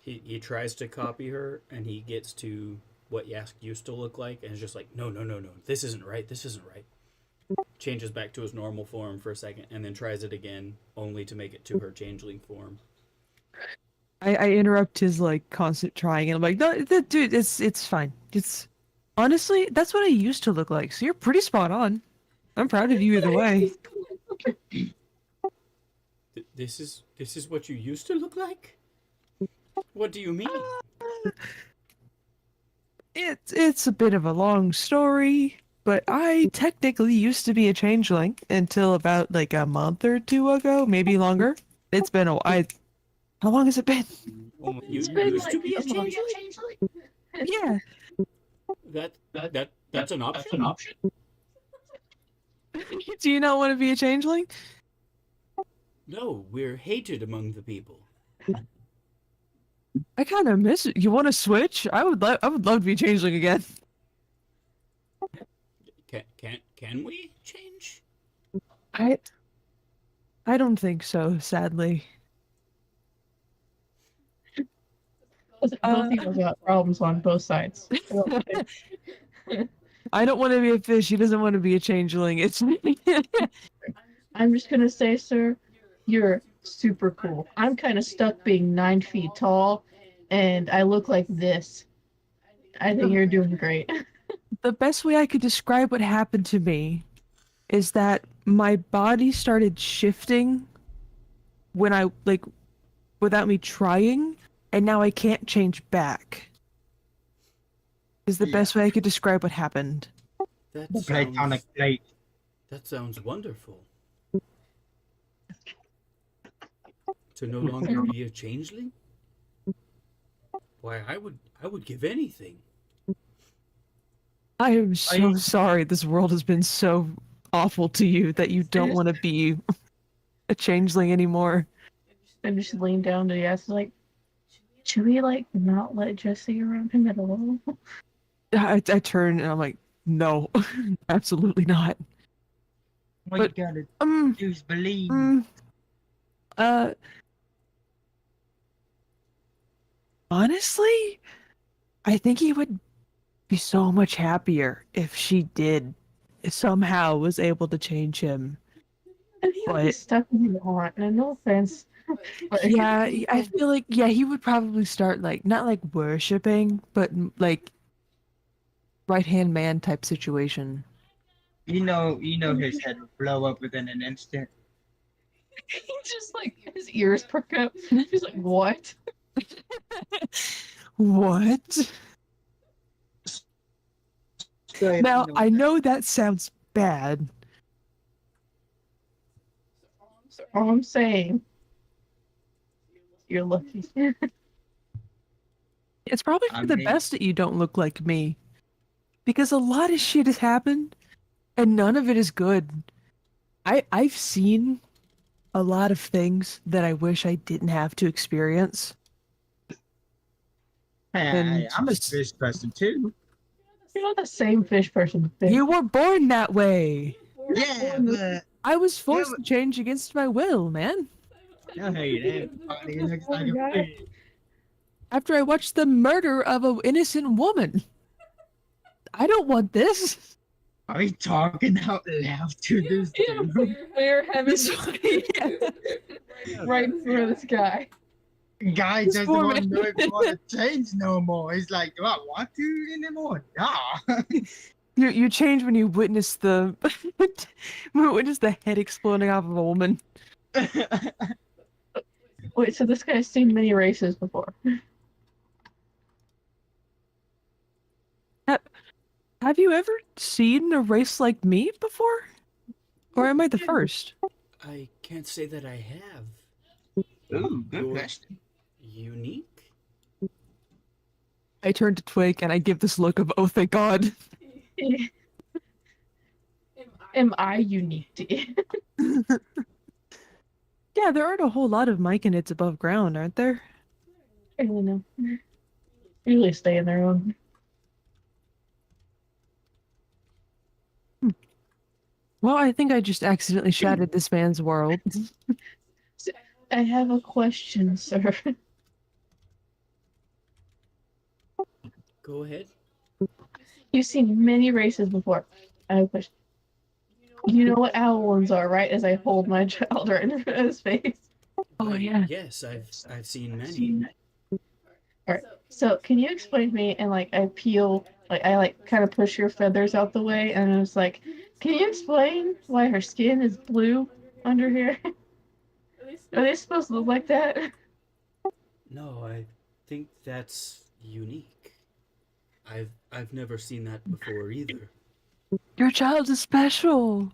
He tries to copy her, and he gets to what Yask used to look like, and is just like, no, this isn't right, Changes back to his normal form for a second, and then tries it again, only to make it to her changeling form. I interrupt his like constant trying, and I'm like, no, dude, it's fine. Honestly, that's what I used to look like. So you're pretty spot on. I'm proud of you either way. This is what you used to look like? What do you mean? It's a bit of a long story, but I technically used to be a changeling until about like a month or two ago, maybe longer. It's been how long has it been? You It's been used to like be a a month. changeling? Yeah. That's an option? Do you not want to be a changeling? No, we're hated among the people. I kind of miss it. You want to switch? I would love to be a changeling again. Can we change? I don't think so, sadly. Both of you have got problems on both sides. I don't want to be a fish. He doesn't want to be a changeling. It's I'm just gonna say, sir, you're super cool. I'm kind of stuck being 9 feet tall, and I look like this. I think you're doing great. the best way I could describe what happened to me is that my body started shifting when I without me trying, and now I can't change back. Is the best way I could describe what happened. Platonic plate. That sounds wonderful. To no longer be a changeling? Why, I would give anything. I am so sorry this world has been so awful to you that you don't want to be a changeling anymore. I just lean down to the ass like, should we like not let Jesse around him at all? I turn and I'm like, no, absolutely not. What But, you gotta Um, do is believe. Honestly, I think he would be so much happier if she did somehow was able to change him. And he would be But- stuck in the heart. And no offense. but- Yeah, I feel like he would probably start like not like worshipping, but like right-hand man type situation. You know his head will blow up within an instant. He just like his ears perk up. He's like, what? What? Now, I know that sounds bad. All I'm saying, you're lucky. It's probably for I the mean- best that you don't look like me. Because a lot of shit has happened and none of it is good. I've seen a lot of things that I wish I didn't have to experience. Hey, I'm a just- fish person too. You're not the same fish person. Fish. You were born that way. Yeah, but I was forced but- to change against my will, man. I hate that. He looks like a fish. After I watched the murder of an innocent woman. I don't want this. Are we talking out loud to this dude? We're having This- right in front of this guy. Guy It's doesn't for want to me. know if you want to change no more. He's like, do I want to anymore? Nah. You change when you witness the witness the head exploding off of a woman. Wait, so this guy's seen many races before. Have you ever seen a race like me before? Or am I the first? I can't say that I have. Ooh, good You're question. unique? I turn to Twig and I give this look of, oh, thank God. Am I unique to you? Yeah, there aren't a whole lot of myconids above ground, aren't there? I don't know. Usually stay in their own. Well, I think I just accidentally shattered this man's world. I have a question, sir. Go ahead. You've seen many races before. I have a question. You know what owl ones are, right? As I hold my child right in front of his face. Oh, Why, yeah. Yes, I've seen many. So, can you explain to me, and like I peel Like I like kind of push your feathers out the way, and I was like, "Can you explain why her skin is blue under here? Are they supposed to look like that?" No, I think that's unique. I've never seen that before either. Your child is special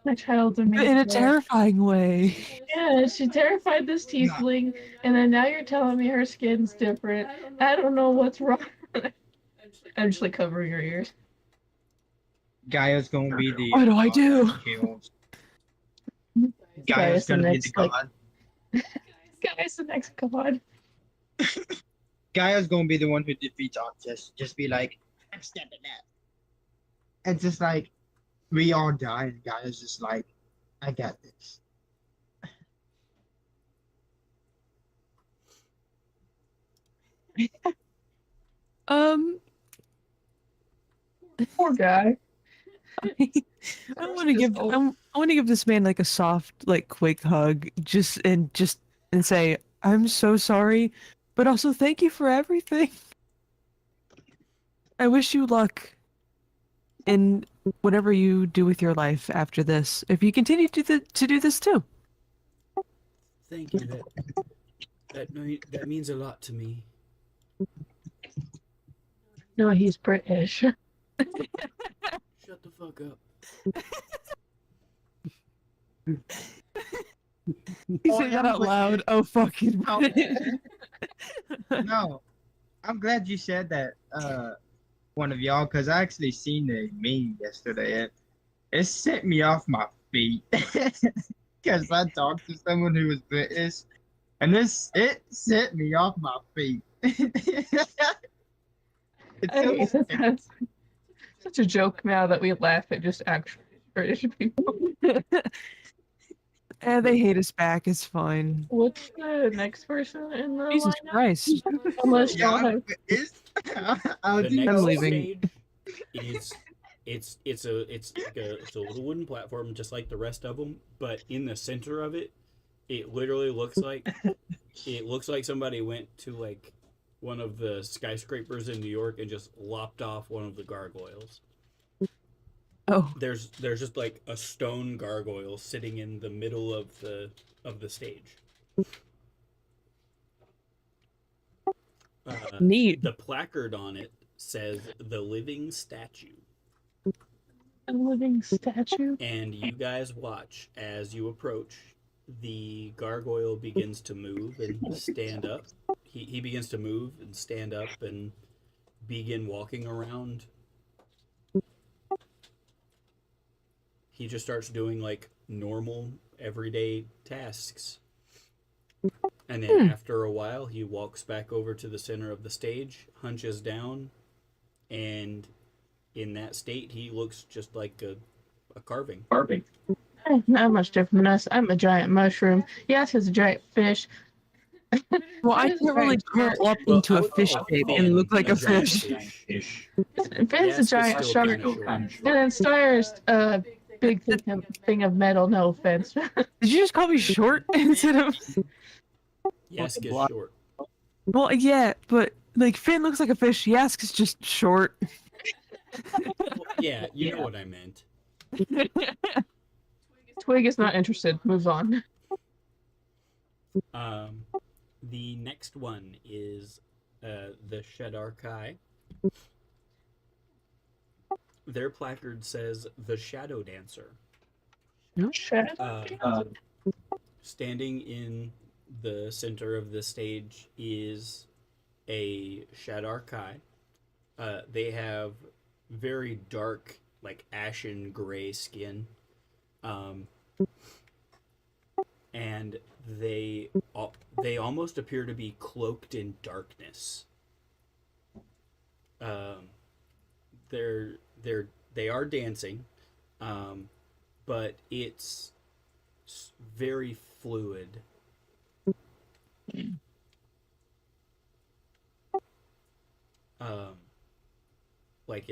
My child's in a amazing. terrifying way. Yeah, she terrified this tiefling, and then now you're telling me her skin's different. I don't know what's wrong. I'm just like covering her ears. Gaia's gonna be the What do I do? that kills. Gaia's Gaia's the gonna be next, the like, god. Guy's the next god. Gaia's gonna be the one who defeats Arctis. Just be like, I'm stepping up. It's just like we all die, and Gaia's just like, I got this. Um, Poor guy. I want to give I want to give this man like a soft, like quick hug, and say I'm so sorry, but also thank you for everything. I wish you luck in whatever you do with your life after this. If you continue to do this too. Thank you. That means a lot to me. No, he's British. Shut the fuck up. You say that out loud. Oh fucking. No, I'm glad you said that, one of y'all, because I actually seen the meme yesterday, and it set me off my feet. Because I talked to someone who was British, and it set me off my feet. It's I so hate that that's such a joke now that we laugh at just actual British people. They hate us back. It's fine. What's the next person in the Jesus lineup? Christ. Unless y'all Yeah, have I'll The do next leaving. stage is it's a little wooden platform just like the rest of them, but in the center of it, it literally looks like somebody went to like one of the skyscrapers in New York and just lopped off one of the gargoyles. Oh, There's just like a stone gargoyle sitting in the middle of the stage. neat. The placard on it says "The Living Statue," a living statue. and you guys watch as you approach. The gargoyle begins to move and stand up. He begins to move and stand up and begin walking around. He just starts doing like normal everyday tasks. And then after a while, he walks back over to the center of the stage, hunches down, and in that state, he looks just like a carving. Not much different from us. I'm a giant mushroom. Yes, it's a giant fish. Well, I It is can't really giant shark. curl up Well, into I a would fish call shape Finn and look like a giant fish. Finn's Yes, a it's giant still shark. kinda short. And then Styre's a big thing of metal. No offense. Did you just call me short instead of? Yask is short. Well, yeah, but like Finn looks like a fish. Yask is just short. Well, yeah, you know what I meant. Twig is not interested. Moves on. The next one is the Shadar Kai. Their placard says "The Shadow Dancer." Standing in the center of the stage is a Shadar Kai. They have very dark, like ashen gray skin, and they almost appear to be cloaked in darkness. They are dancing, but it's very fluid. Like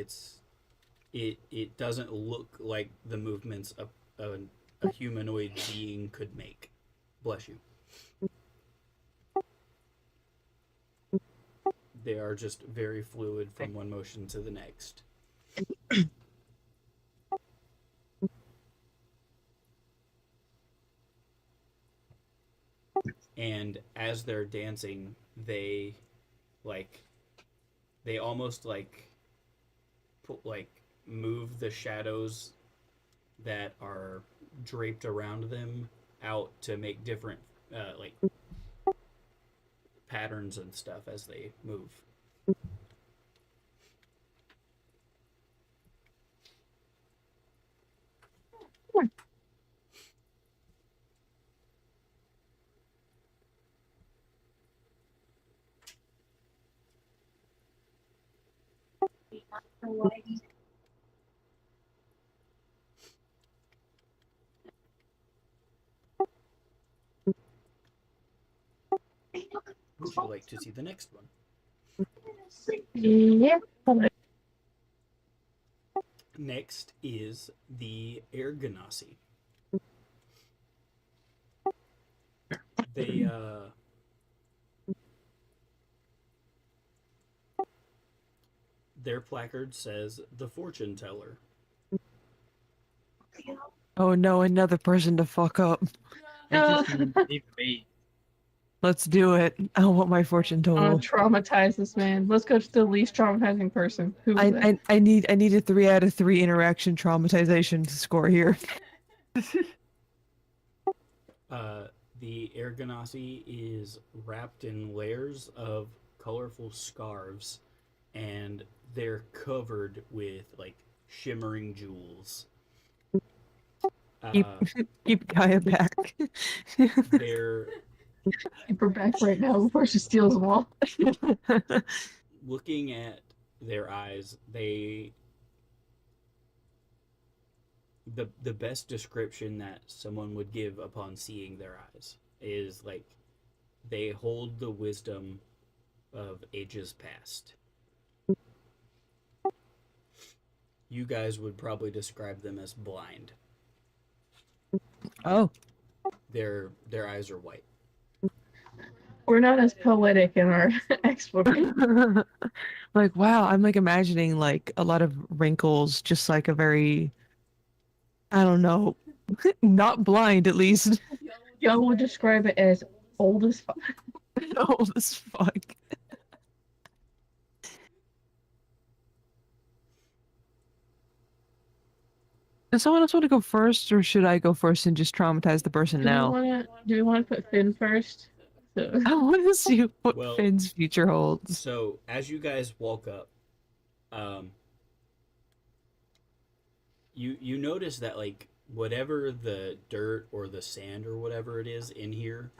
it doesn't look like the movements a humanoid being could make. Bless you. They are just very fluid from one motion to the next. And as they're dancing, they almost move the shadows that are draped around them out to make different patterns and stuff as they move. Would you like to see the next one? Yeah. Next is the air ganassi. They their placard says the fortune teller. Oh no, another person to fuck up. Interesting. Leave me. Let's do it. I want my fortune I want told. to traumatize this man. Let's go to the least traumatizing person. Who is that? I need a 3 out of 3 interaction traumatization to score here. The air ganassi is wrapped in layers of colorful scarves, and they're covered with shimmering jewels. Keep Gaia back. They're Keep her back right now before she steals them all. looking at their eyes. The best description that someone would give upon seeing their eyes is they hold the wisdom of ages past. You guys would probably describe them as blind. Oh. Their eyes are white. We're not as poetic in our explanation. Wow, I'm imagining a lot of wrinkles, just a very, I don't know, not blind at least. Y'all would describe it as old as fuck. Old as fuck. Does someone else want to go first, or should I go first and just traumatize the person now? Do we want to put Finn first? So. I want to see what Well, Finn's future holds. So as you guys walk up, you notice that whatever the dirt or the sand or whatever it is in here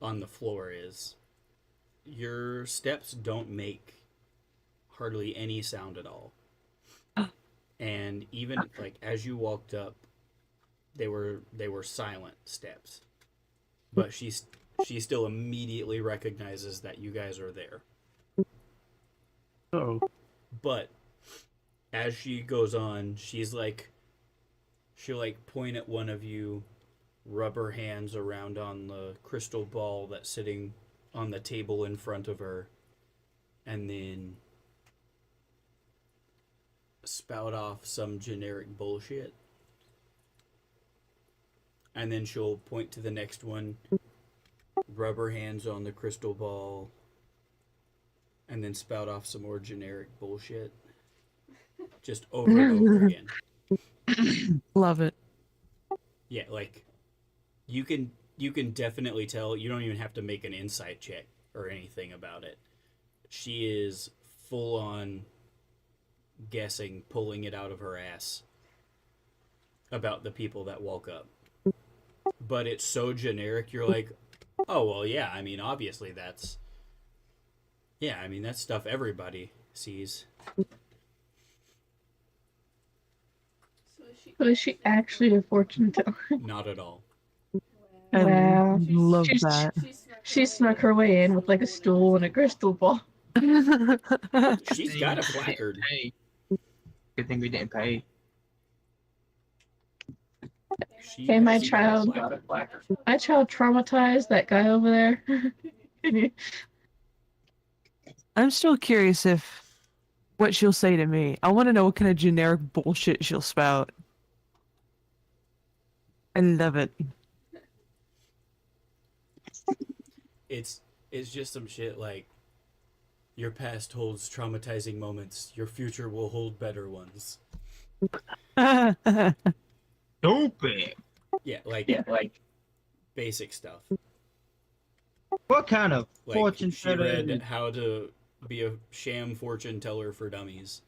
on the floor is, your steps don't make hardly any sound at all. And even as you walked up, they were silent steps. But she still immediately recognizes that you guys are there. Oh. But as she goes on, she'll point at one of you, rub her hands around on the crystal ball that's sitting on the table in front of her, and then spout off some generic bullshit. And then she'll point to the next one, rub her hands on the crystal ball, and then spout off some more generic bullshit. Just over and over again. Love it. Yeah, you can definitely tell. You don't even have to make an insight check or anything about it. She is full on guessing, pulling it out of her ass about the people that walk up. But it's so generic, you're like, oh, well, yeah, obviously that's stuff everybody sees. So is she actually a fortune teller? Not at all. I love She's- that. She snuck her way in with a stool and a crystal ball. She's got a placard. Hey, good thing we didn't pay. She Okay, my has got a child. placard. My child traumatized that guy over there. I'm still curious if what she'll say to me. I want to know what kind of generic bullshit she'll spout. I love it. It's just some shit like, your past holds traumatizing moments. Your future will hold better ones. Stupid. Yeah, like basic stuff. What kind of Like fortune she teller? read how to be a sham fortune teller for dummies.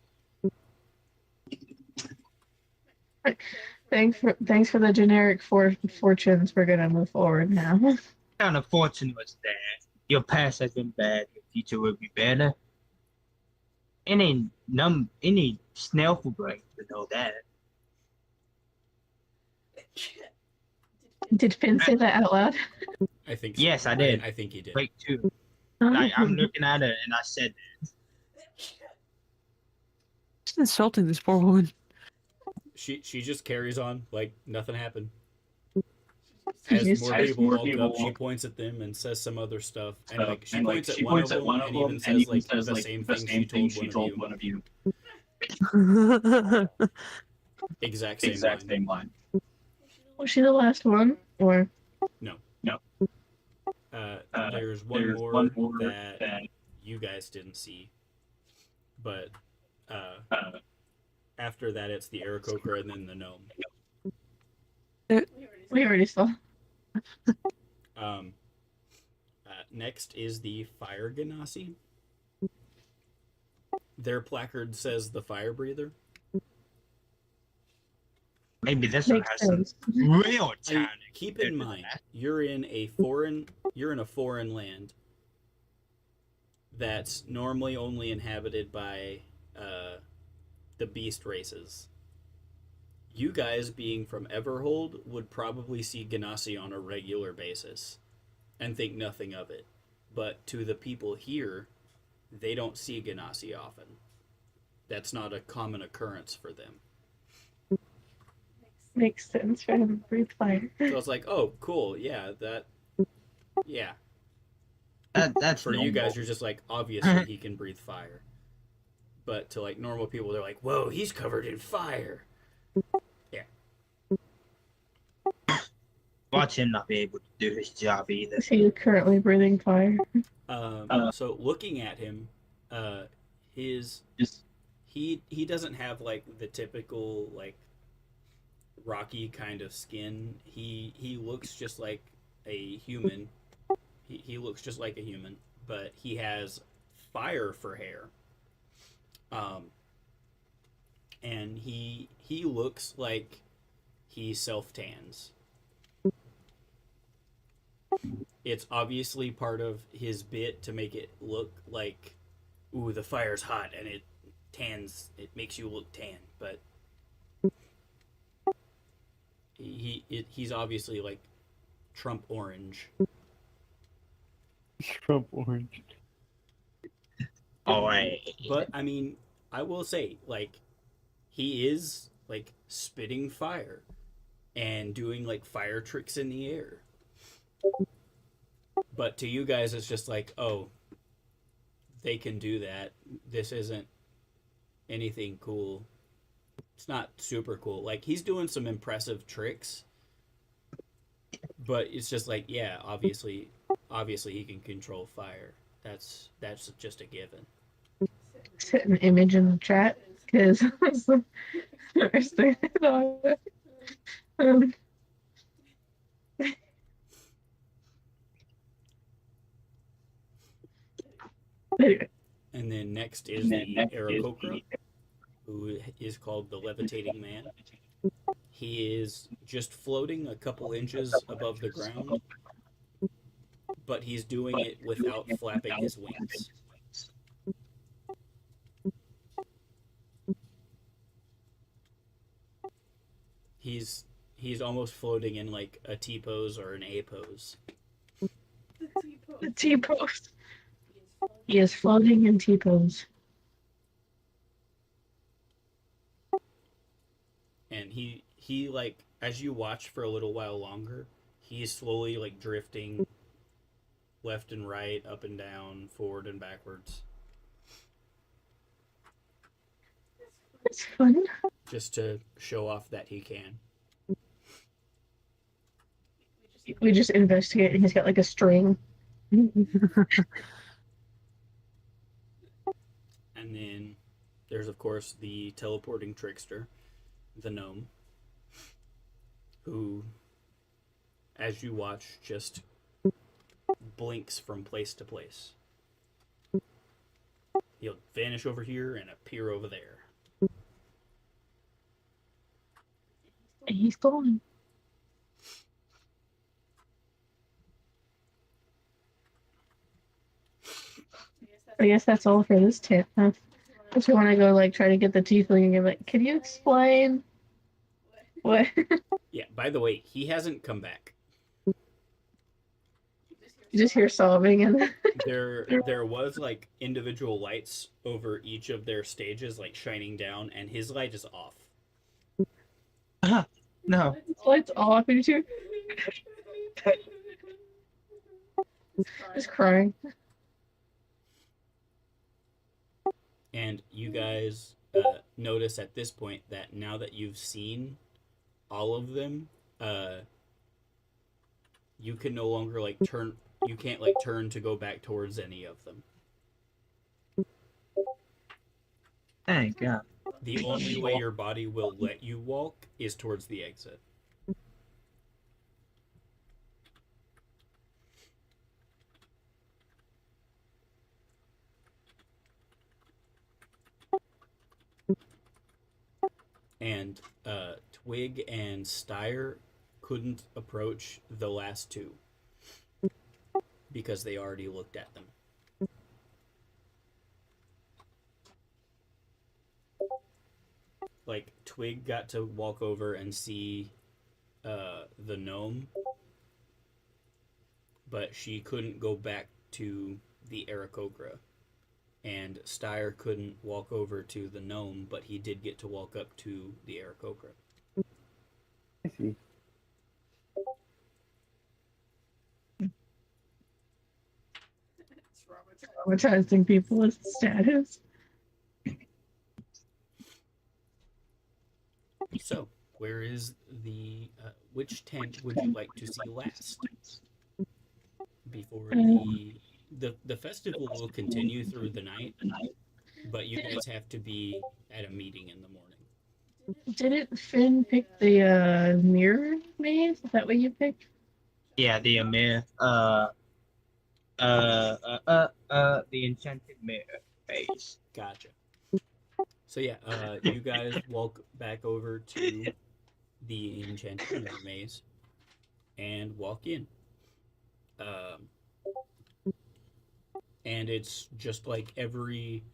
Thanks for the generic fortunes. We're gonna move forward now. What kind of fortune was that? Your past has been bad. Your future will be better. Any snail brain would know that. Did Finn say that out loud? I think so. Yes, I did. I think he did. Wait, too. I'm looking at it and I said that. Just insulting this poor woman. She just carries on like nothing happened. She As just- more people walk up, she points at them and says some other stuff. And like she points at one of them and even says like the same thing she told one of you. Exact same line. Was she the last one, or? There's one more that you guys didn't see, but after that it's the Aarakocra and then the gnome. We already saw. Next is the Fire Ganassi. Their placard says the Fire Breather. Maybe this one Makes has some sense. real time. Keep in mind, you're in a foreign land that's normally only inhabited by the beast races. You guys, being from Everhold, would probably see Ganassi on a regular basis and think nothing of it. But to the people here, they don't see Ganassi often. That's not a common occurrence for them. Makes sense for him to breathe fire. So it's like, oh, cool, yeah. That's For you guys, you're just like, obviously he can breathe fire. But to like normal people, they're like, whoa, he's covered in fire. Watch him not be able to do his job either. Is he currently breathing fire? So looking at him, he doesn't have like the typical like rocky kind of skin. He looks just like a human. He looks just like a human, but he has fire for hair. And he looks like he self tans. It's obviously part of his bit to make it look like, ooh, the fire's hot and it makes you look tan, but he's obviously like Trump orange. Trump orange. Oh, hey. But I mean, I will say, like, he is like spitting fire and doing like fire tricks in the air. But to you guys, it's just like, oh, they can do that. This isn't anything cool. It's not super cool. Like, he's doing some impressive tricks, but it's just like, yeah, obviously he can control fire. That's just a given. Set an image in the chat, because that's the first thing I thought of. Anyway. And then next is the Aarakocra, who is called the Levitating Man. He is just floating a couple inches above the ground, but he's doing it without flapping his wings. He's almost floating in like a T pose or an A pose. The T-pose. He is floating in T-pose. And he like, as you watch for a little while longer, he's slowly like drifting left and right, up and down, forward and backwards. It's fun. just to show off that he can. We just investigate, and he's got like a string. And then there's, of course, the teleporting trickster, the gnome, who, as you watch, just blinks from place to place. He'll vanish over here and appear over there. And he's gone. I guess that's all for this tip, huh? If you want to go, like, try to get the tiefling and be like, can you explain what? Yeah, by the way, he hasn't come back. You just hear sobbing, and There was, like, individual lights over each of their stages, like, shining down, and his light is off. No. lights off, and you just crying. And you guys notice at this point that now that you've seen all of them, you can no longer, like, turn... You can't, like, turn to go back towards any of them. Thank God. The only way your body will let you walk is towards the exit. And Twig and Styre couldn't approach the last two because they already looked at them. Like, Twig got to walk over and see the gnome, but she couldn't go back to the Aarakocra. And Styre couldn't walk over to the gnome, but he did get to walk up to the Aarakocra. I see. Traumatizing people with status. So, where is the... which tent would you like to see last? Before the festival will continue through the night, but you guys have to be at a meeting in the morning. Didn't Finn pick the mirror maze? Is that what you picked? Yeah, the Amir. The enchanted mirror phase. Gotcha. So yeah, you guys walk back over to the enchanted mirror maze and walk in. And it's just like every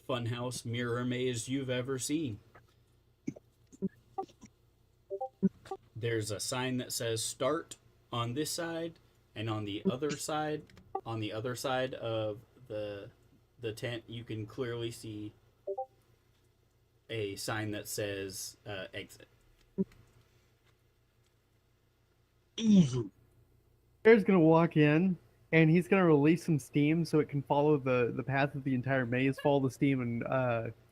funhouse mirror maze you've ever seen. There's a sign that says start on this side, and on the other side of the tent, you can clearly see a sign that says exit. Easy. Bear's gonna walk in, and he's gonna release some steam so it can follow the path of the entire maze, follow the steam, and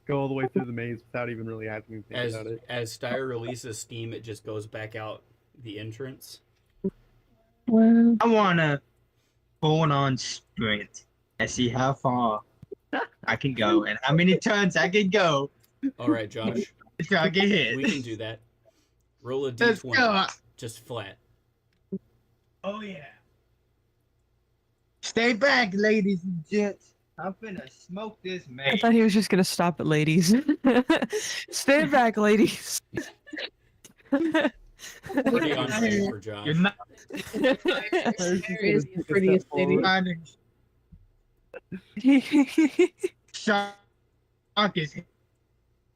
go all the way through the maze without even really having to think about it. As Styre releases steam, it just goes back out the entrance. Well, I wanna full on sprint and see how far I can go and how many turns I can go All right, Josh, before I get hit. we can do that. Roll a Let's d20, go. just flat. Oh yeah. Stay back, ladies and gents. I'm finna smoke this I man. thought he was just gonna stop at ladies. Stand back, ladies. Pretty on brand for Josh. You're not is the prettiest lady. finding shark is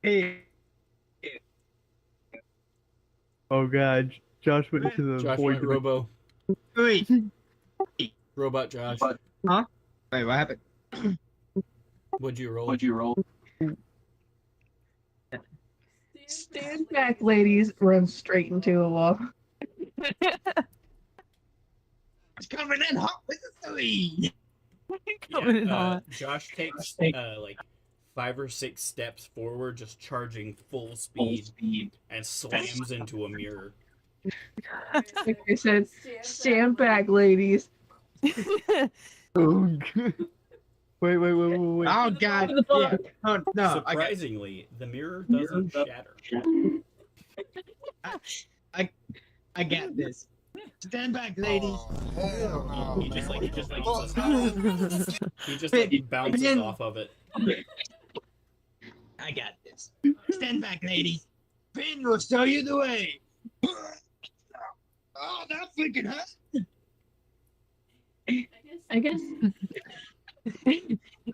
here. Oh god, Josh went into the Josh void. went Robo. Wait, Robot Josh. huh? Wait, what happened? What'd you roll? Stand back, ladies. Run straight into a wall. It's coming in hot with the 3. Coming in Yeah, hot. Josh takes like 5 or 6 steps forward, just charging full speed, and slams into a mirror. Like I said, stand back, ladies. Oh, wait. Oh God! The Yeah. fuck? Oh, no, I got, Surprisingly, the mirror doesn't shatter. I got this. Stand back, ladies. Oh, hell no, He just man. like What the bounces fuck, off. man? He just like bounces Again. off of it. I got this. Stand back, ladies. Finn will show you the way. Oh, that freaking hurt. I guess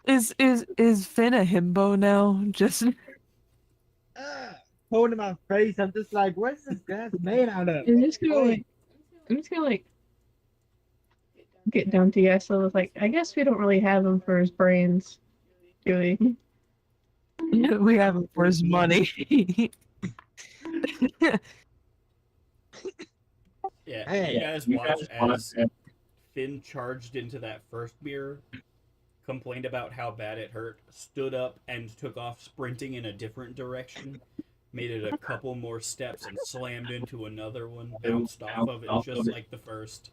is Finn a himbo now? Just Holding my face, I'm just like, what's this glass made out of? I'm just gonna like get down to yes. So it's like I guess we don't really have him for his brains, do we? we have him for his money. Yeah, Hey, you guys watch as Finn charged into that first mirror, complained about how bad it hurt, stood up and took off sprinting in a different direction, made it a couple more steps and slammed into another one, bounced off of it just like the first.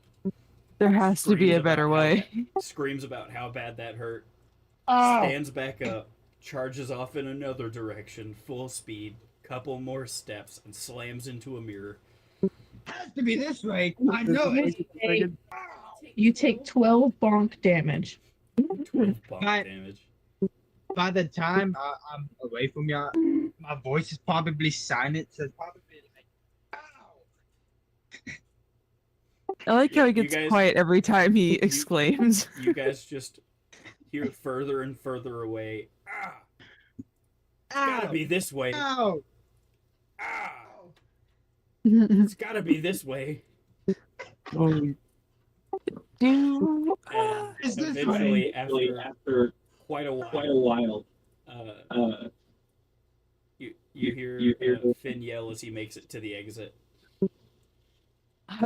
There has to be a better way. Screams about how bad that hurt, Oh, stands back up, charges off in another direction, full speed, couple more steps, and slams into a mirror. has to be this way. I know it. You take 12 bonk damage. 12 bonk Right. damage. By the time I'm away from y'all, my voice is probably silent, so it's probably like, ow. I like how he You gets guys- quiet every time he exclaims. You guys just hear further and further away. Ah! It's gotta be this way. Ow. Ah! It's gotta be this way. Do And Is this eventually, after quite a while, you hear Finn yell as he makes it to the exit.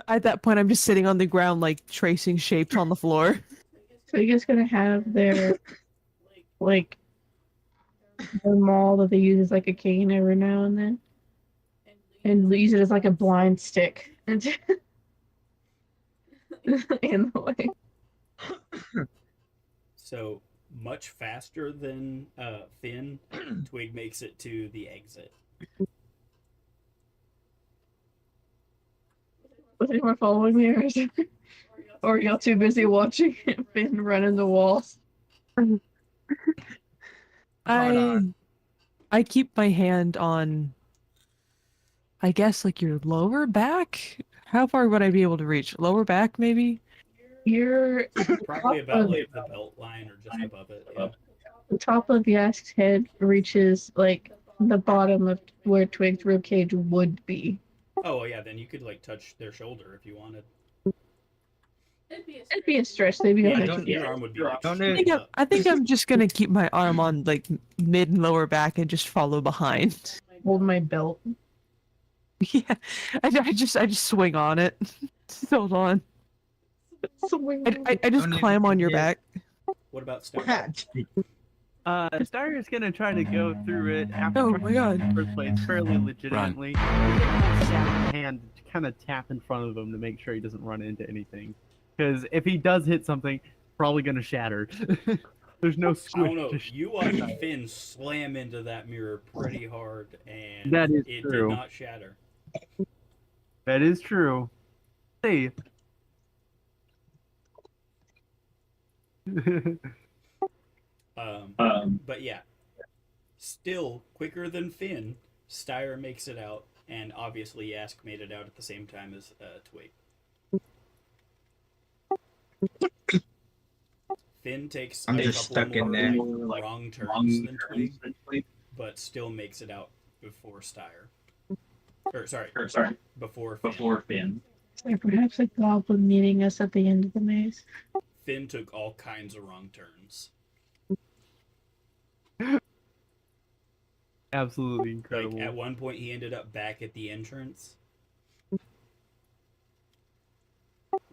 At that point, I'm just sitting on the ground, like tracing shapes on the floor. So you're just gonna have their like their maul that they use as like a cane every now and then, and use it as like a blind stick in the way. So much faster than Finn, Twig makes it to the exit. Was anyone following me, or are y'all too busy watching Finn run in the walls? I keep my hand on, I guess, like your lower back. How far would I be able to reach? Lower back, maybe? You're Probably about like the belt line or just above it. Yeah. the top of Yask's head reaches like the bottom of where Twig's ribcage would be. Oh yeah, then you could like touch their shoulder if you wanted. It'd be a stretch. They'd be Yeah, able don't- to your arm would be like Don't straight it- up. I think I'm just gonna keep my arm on like mid and lower back and just follow behind. hold my belt. Yeah, I just swing on it. Hold on. I just Don't climb even on your forget. back. What about Star? Star's gonna try to go through it after Oh trying my God. in the first place fairly legitimately. Hand to kind of tap in front of him to make sure he doesn't run into anything. Because if he does hit something, probably gonna shatter. There's no I squish. don't know. to sh- You watched Finn slam into that mirror pretty hard, and That is it true. did not shatter. That is true. Hey. But yeah, still quicker than Finn. Styre makes it out, and obviously Yask made it out at the same time as Twig. Finn takes I'm a just couple stuck in more there. wrong turns than Twig, but still makes it out before Styre. Or sorry, before Finn. Or perhaps a goblin meeting us at the end of the maze. Finn took all kinds of wrong turns. Absolutely incredible. Like, at one point, he ended up back at the entrance.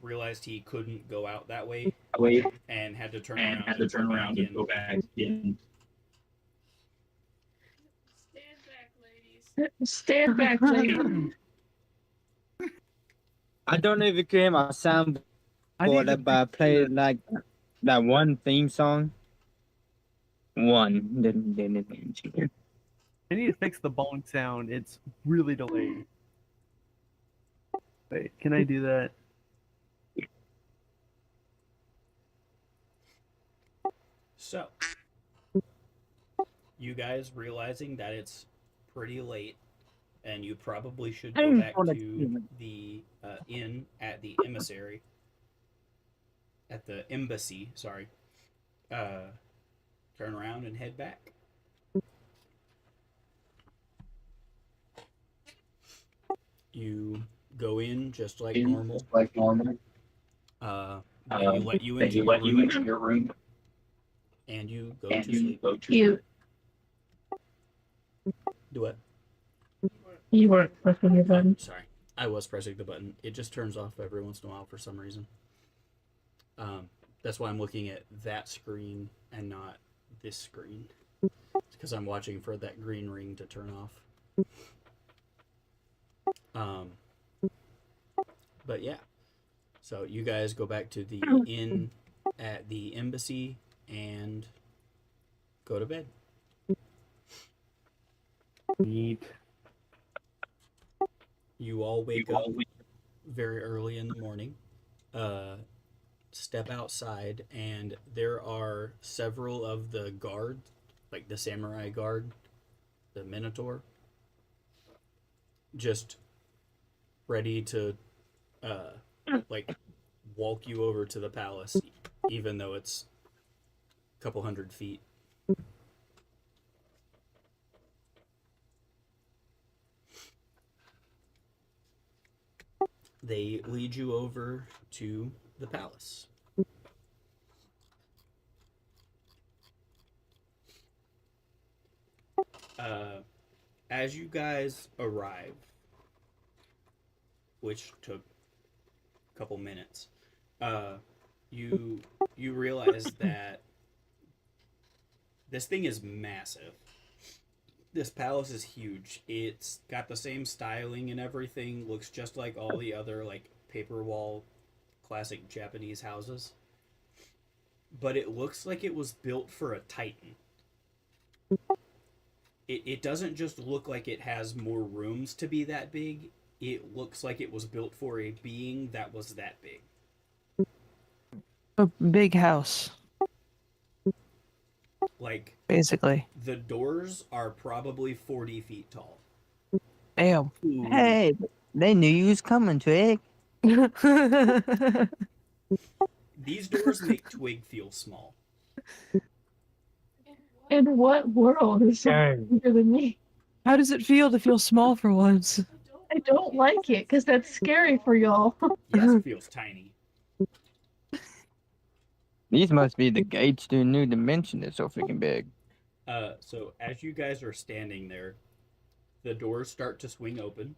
Realized he couldn't go out that way, and had to turn around and go back in. Stand back, lady. I don't know if you can hear my sound I need to but I fix played the- like that one theme song. One. I need to fix the bong sound. It's really delayed. Wait, can I do that? So, you guys realizing that it's pretty late, and you probably should go back to the inn at the emissary, at the embassy. Sorry. Turn around and head back. You go in just like normal. They let you into your room, and you go to sleep. You Do what? you weren't pressing your Oh, button. sorry. I was pressing the button. It just turns off every once in a while for some reason. That's why I'm looking at that screen and not this screen. It's because I'm watching for that green ring to turn off. But yeah. So you guys go back to the inn at the embassy and go to bed. Neat. You all wake up very early in the morning. Step outside, and there are several of the guards, like the samurai guard, the minotaur, just ready to like walk you over to the palace, even though it's a couple 100 feet. They lead you over to the palace. As you guys arrive, which took a couple minutes, you realize that this thing is massive. This palace is huge. It's got the same styling and everything. Looks just like all the other like paper wall classic Japanese houses. But it looks like it was built for a titan. It doesn't just look like it has more rooms to be that big. It looks like it was built for a being that was that big. A big house, Like, basically. the doors are probably 40 feet tall. Damn. Hey, they knew you was coming, Twig. These doors make Twig feel small. In what world is someone bigger than me? How does it feel small for once? I don't like it because that's scary for y'all. Yes, it feels tiny. These must be the gates to a new dimension that's so freaking big. So as you guys are standing there, the doors start to swing open.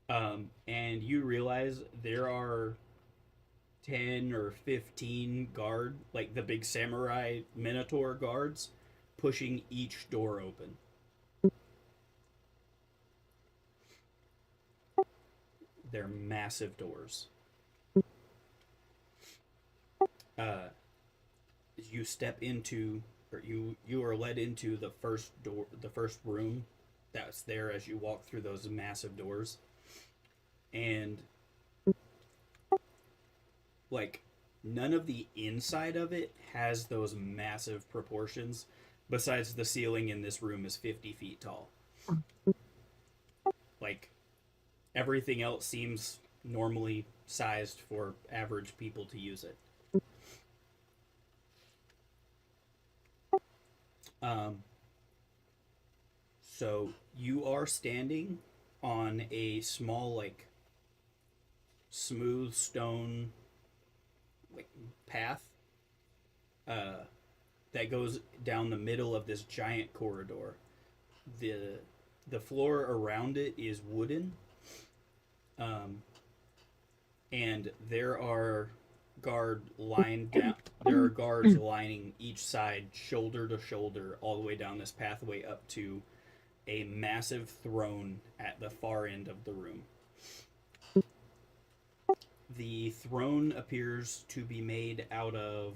And you realize there are 10 or 15 like the big samurai minotaur guards, pushing each door open. They're massive doors. You step into, or you are led into the first door, the first room that's there as you walk through those massive doors. And like none of the inside of it has those massive proportions, besides the ceiling in this room is 50 feet tall. Like everything else seems normally sized for average people to use it. So you are standing on a small, like, smooth stone, like, path that goes down the middle of this giant corridor. The floor around it is wooden, and there are guards lining each side, shoulder to shoulder, all the way down this pathway up to a massive throne at the far end of the room. The throne appears to be made out of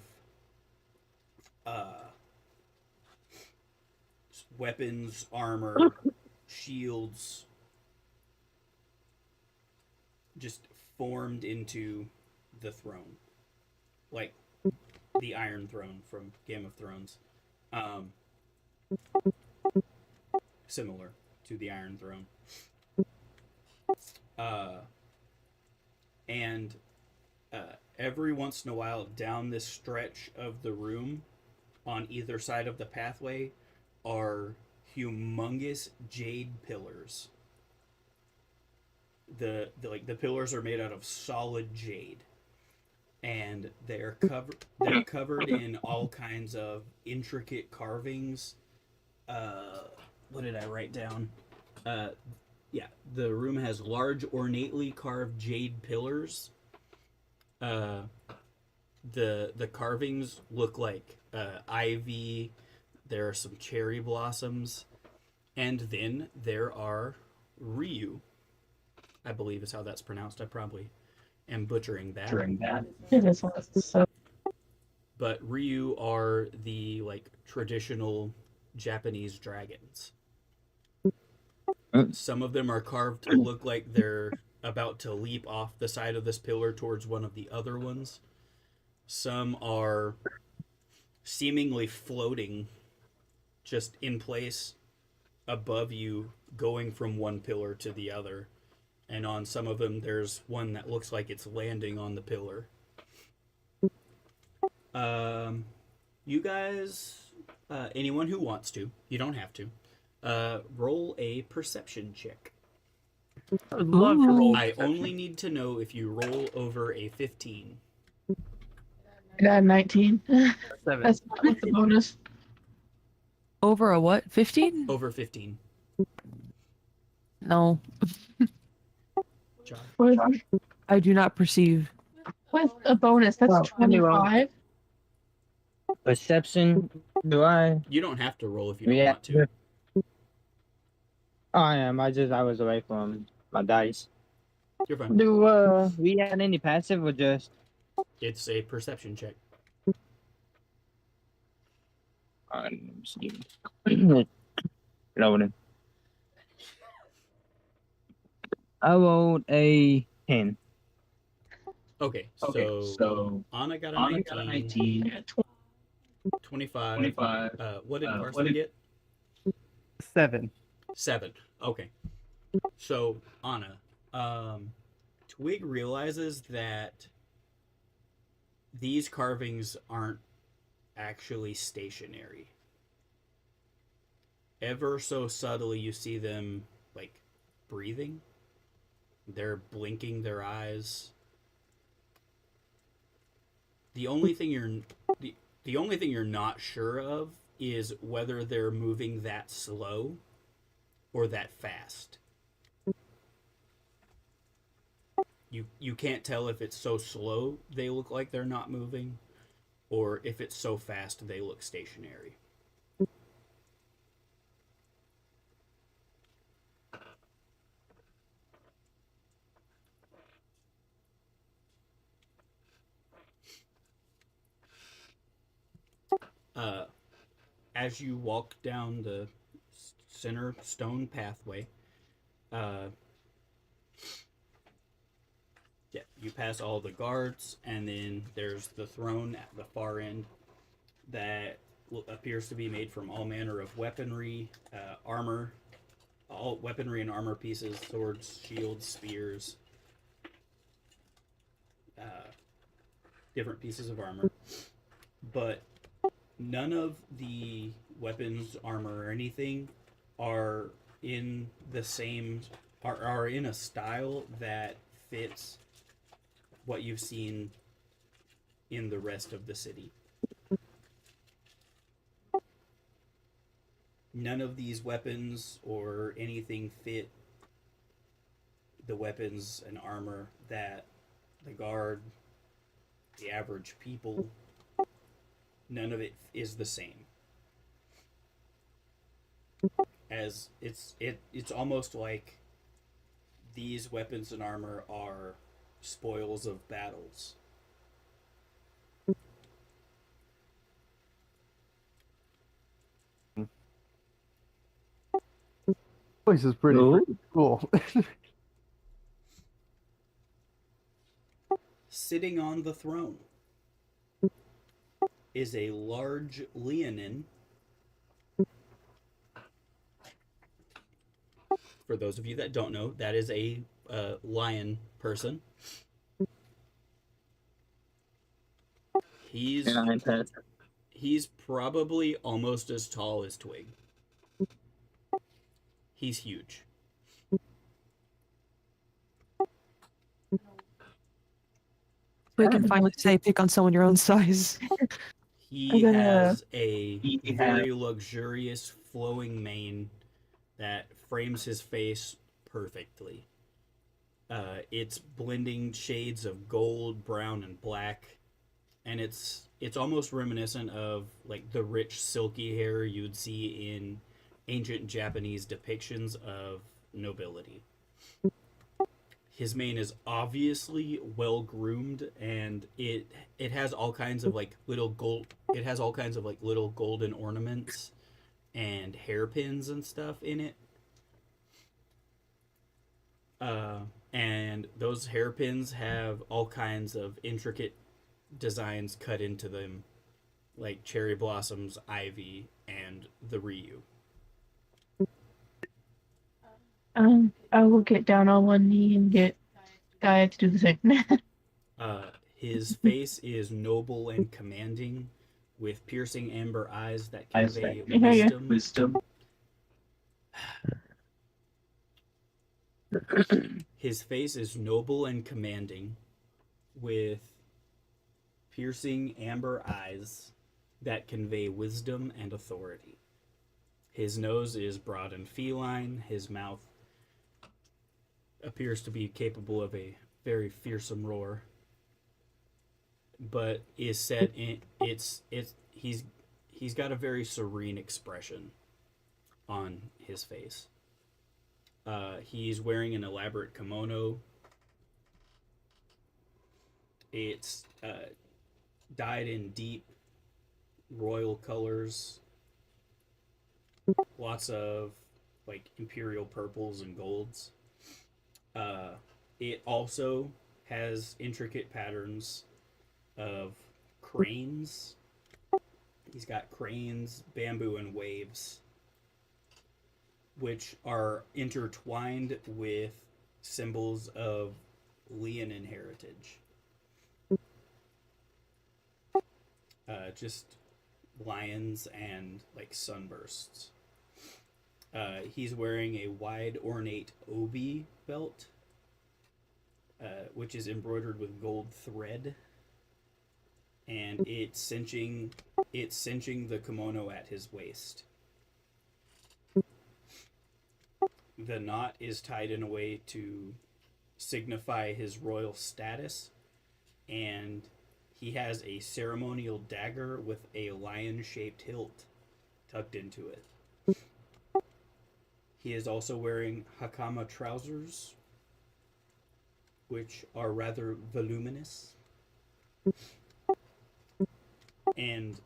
weapons, armor, shields, just formed into the throne, like the Iron Throne from Game of Thrones. Similar to the Iron Throne. And every once in a while, down this stretch of the room, on either side of the pathway, are humongous jade pillars. The pillars are made out of solid jade, and they're covered in all kinds of intricate carvings. What did I write down? Yeah, the room has large, ornately carved jade pillars. The carvings look like ivy. There are some cherry blossoms, and then there are Ryu. I believe is how that's pronounced. I probably am butchering that. It is so. But Ryu are the traditional Japanese dragons. Some of them are carved to look like they're about to leap off the side of this pillar towards one of the other ones. Some are seemingly floating just in place above you, going from one pillar to the other. And on some of them, there's one that looks like it's landing on the pillar. You guys, anyone who wants to, you don't have to, roll a perception check. I would love to roll. I perception. only need to know if you roll over a 15. I got a 19. 7. That's not with the bonus. Over a what? 15? Over 15. No. John. I do not perceive. With a bonus, that's Wow, funny roll. 25. Perception. Do I? You don't have to roll if you don't Yeah. want to. I am. I was away from my dice. You're fine. Do we add any passive or just? It's a perception check. Loading. I rolled a 10. Okay, so Anna got a 19, I got 20. 25. What did Carson get? 7. 7. Okay. So, Anna, Twig realizes that these carvings aren't actually stationary. Ever so subtly, you see them, breathing. They're blinking their eyes. The only thing you're not sure of is whether they're moving that slow or that fast. You can't tell if it's so slow they look like they're not moving, or if it's so fast they look stationary. As you walk down the center stone pathway, you pass all the guards, and then there's the throne at the far end that appears to be made from all manner of weaponry, armor, all weaponry and armor pieces, swords, shields, spears, different pieces of armor. But none of the weapons, armor, or anything are in the same, are in a style that fits what you've seen in the rest of the city. None of these weapons or anything fit the weapons and armor that the guard, the average people, none of it is the same. as it's almost like these weapons and armor are spoils of battles. Place is pretty Cool. freaking cool. Sitting on the throne is a large leonin. For those of you that don't know, that is a lion person. He's And I had he's probably almost as tall as Twig. He's huge. We can finally say pick on someone your own size. He I'm gonna- has a very luxurious flowing mane that frames his face perfectly. It's blending shades of gold, brown, and black, and it's almost reminiscent of like the rich silky hair you'd see in ancient Japanese depictions of nobility. His mane is obviously well groomed, and it has all kinds of like little gold. It has all kinds of like little golden ornaments and hairpins and stuff in it. And those hairpins have all kinds of intricate designs cut into them, like cherry blossoms, ivy, and the Ryu. I will get down on one knee and get Gaia to do the same. His face is noble and commanding, with piercing amber eyes that convey Yeah. wisdom. His face is noble and commanding, with piercing amber eyes that convey wisdom and authority. His nose is broad and feline. His mouth appears to be capable of a very fearsome roar, but is set in he's got a very serene expression on his face. He's wearing an elaborate kimono. It's dyed in deep royal colors. Lots of like imperial purples and golds. It also has intricate patterns of cranes. He's got cranes, bamboo, and waves, which are intertwined with symbols of Leonin heritage. Just lions and like sunbursts. He's wearing a wide ornate obi belt, which is embroidered with gold thread, and it's cinching the kimono at his waist. The knot is tied in a way to signify his royal status, and he has a ceremonial dagger with a lion-shaped hilt tucked into it. He is also wearing hakama trousers, which are rather voluminous, and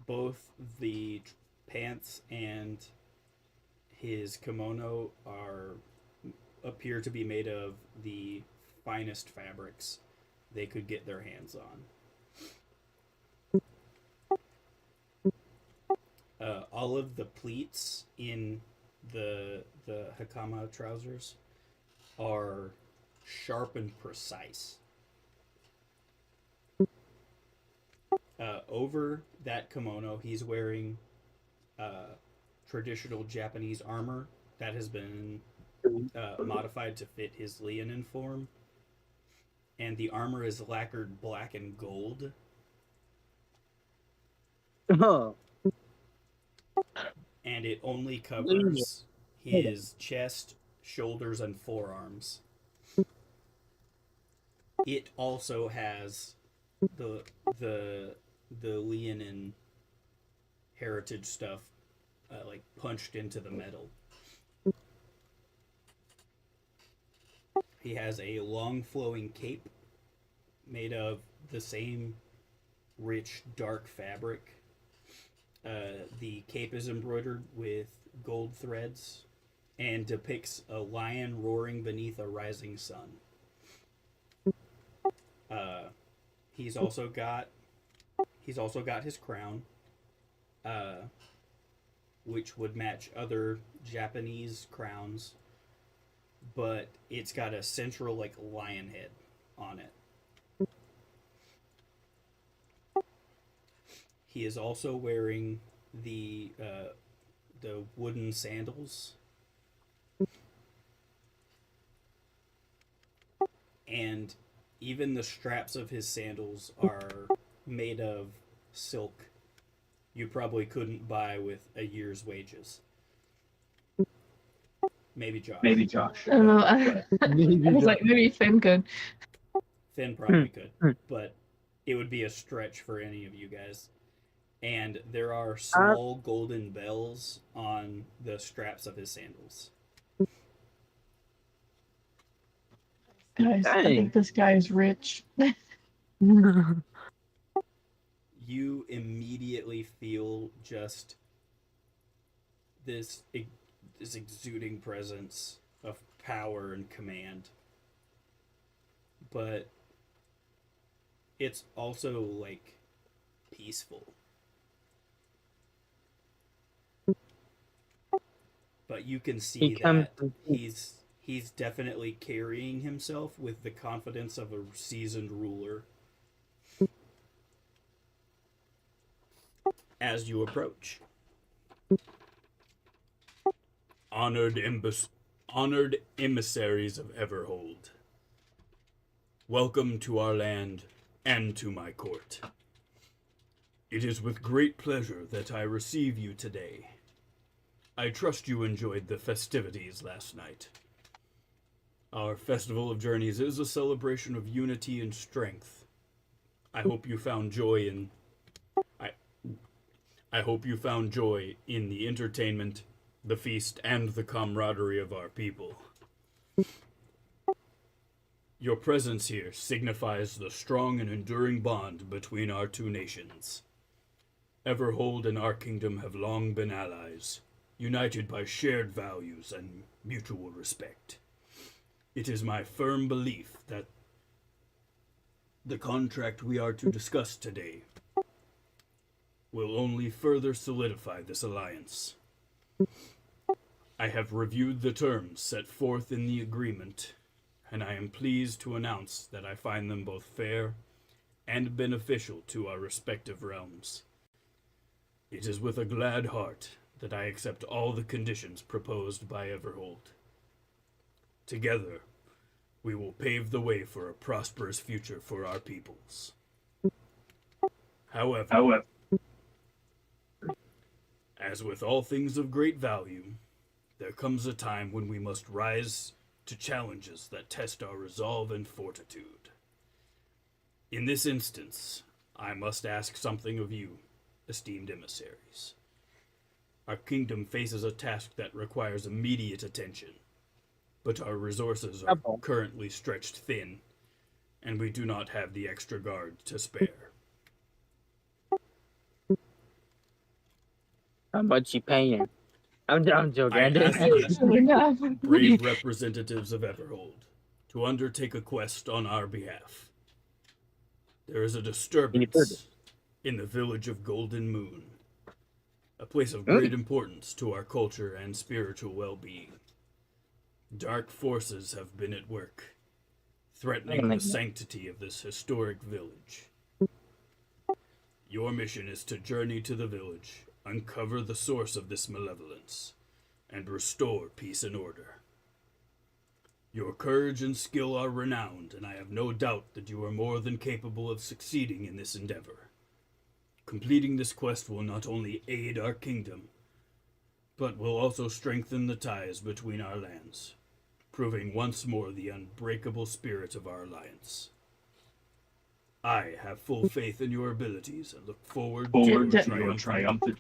both the pants and his kimono appear to be made of the finest fabrics they could get their hands on. All of the pleats in the hakama trousers are sharp and precise. Over that kimono, he's wearing traditional Japanese armor that has been modified to fit his Leonin form, and the armor is lacquered black and gold. Oh, And it only covers his chest, shoulders, and forearms. It also has the Leonin heritage stuff like punched into the metal. He has a long flowing cape made of the same rich dark fabric. The cape is embroidered with gold threads and depicts a lion roaring beneath a rising sun. He's also got his crown, which would match other Japanese crowns, but it's got a central like lion head on it. He is also wearing the wooden sandals, and even the straps of his sandals are made of silk. You probably couldn't buy with a year's wages. Maybe Josh. I don't know. I was like, maybe Finn could. Finn probably could, but it would be a stretch for any of you guys. And there are small golden bells on the straps of his sandals. Guys, I think this guy is rich. You immediately feel just this exuding presence of power and command. But it's also like peaceful. But you can see that he's definitely carrying himself with the confidence of a seasoned ruler. As you approach, honored emissaries of Everhold, welcome to our land and to my court. It is with great pleasure that I receive you today. I trust you enjoyed the festivities last night. Our Festival of Journeys is a celebration of unity and strength. I hope you found joy in the entertainment, the feast, and the camaraderie of our people. Your presence here signifies the strong and enduring bond between our two nations. Everhold and our kingdom have long been allies, united by shared values and mutual respect. It is my firm belief that the contract we are to discuss today will only further solidify this alliance. I have reviewed the terms set forth in the agreement, and I am pleased to announce that I find them both fair and beneficial to our respective realms. It is with a glad heart that I accept all the conditions proposed by Everhold. Together, we will pave the way for a prosperous future for our peoples. However, as with all things of great value, there comes a time when we must rise to challenges that test our resolve and fortitude. In this instance, I must ask something of you, esteemed emissaries. Our kingdom faces a task that requires immediate attention, but our resources are currently stretched thin, and we do not have the extra guard to spare. How much you paying? I'm joking. I ask you, Enough. brave representatives of Everhold, to undertake a quest on our behalf. There is a disturbance in the village of Golden Moon, a place of great importance to our culture and spiritual well-being. Dark forces have been at work, threatening the sanctity of this historic village. Your mission is to journey to the village, uncover the source of this malevolence, and restore peace and order. Your courage and skill are renowned, and I have no doubt that you are more than capable of succeeding in this endeavor. Completing this quest will not only aid our kingdom, but will also strengthen the ties between our lands, proving once more the unbreakable spirit of our alliance. I have full faith in your abilities and look forward to your triumphant.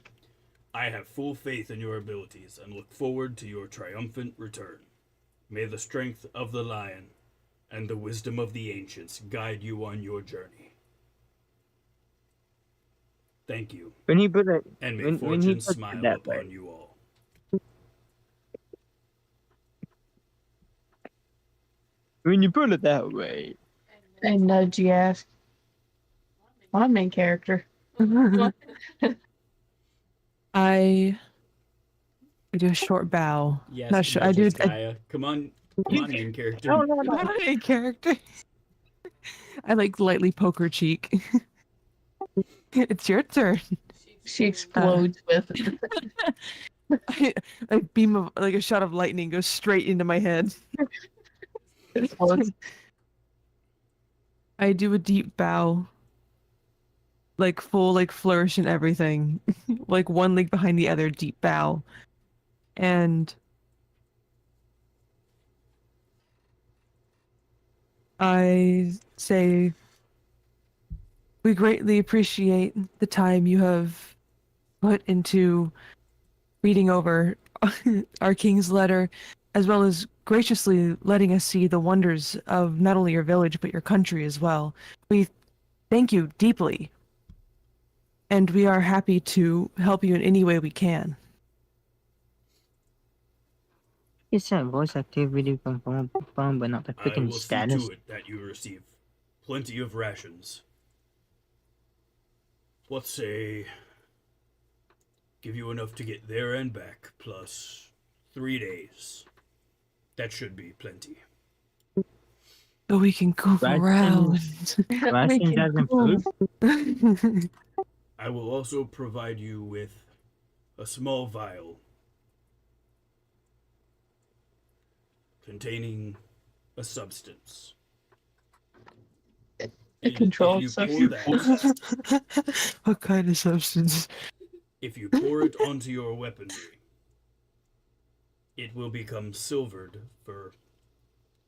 I have full faith in your abilities and look forward to your triumphant return. May the strength of the lion and the wisdom of the ancients guide you on your journey. Thank you, When he put it, and may when he fortune put it smile that upon way. you all. When you put it that way. And nudge yes. My main character. I do a short bow. Yes, Not sure. I do. nudges Gaia. Come on, main character. No, no, My no. main character. I like lightly poke her cheek. It's your turn. She explodes with A beam of like a shot of lightning goes straight into my head. explodes. I do a deep bow, like full like flourish and everything, like one leg behind the other, deep bow, and I say, we greatly appreciate the time you have put into reading over our king's letter, as well as graciously letting us see the wonders of not only your village, but your country as well. We thank you deeply, and we are happy to help you in any way we can. It's that voice activity confirmed, but not the I freaking will see status. to it that you receive plenty of rations. Let's say, give you enough to get there and back, plus 3 days. That should be plenty. So we can goof Rations- around. Rations as in food? I will also provide you with a small vial containing a substance. A And controlled if you pour substance. What kind of substance? If you pour it onto your weaponry, it will become silvered for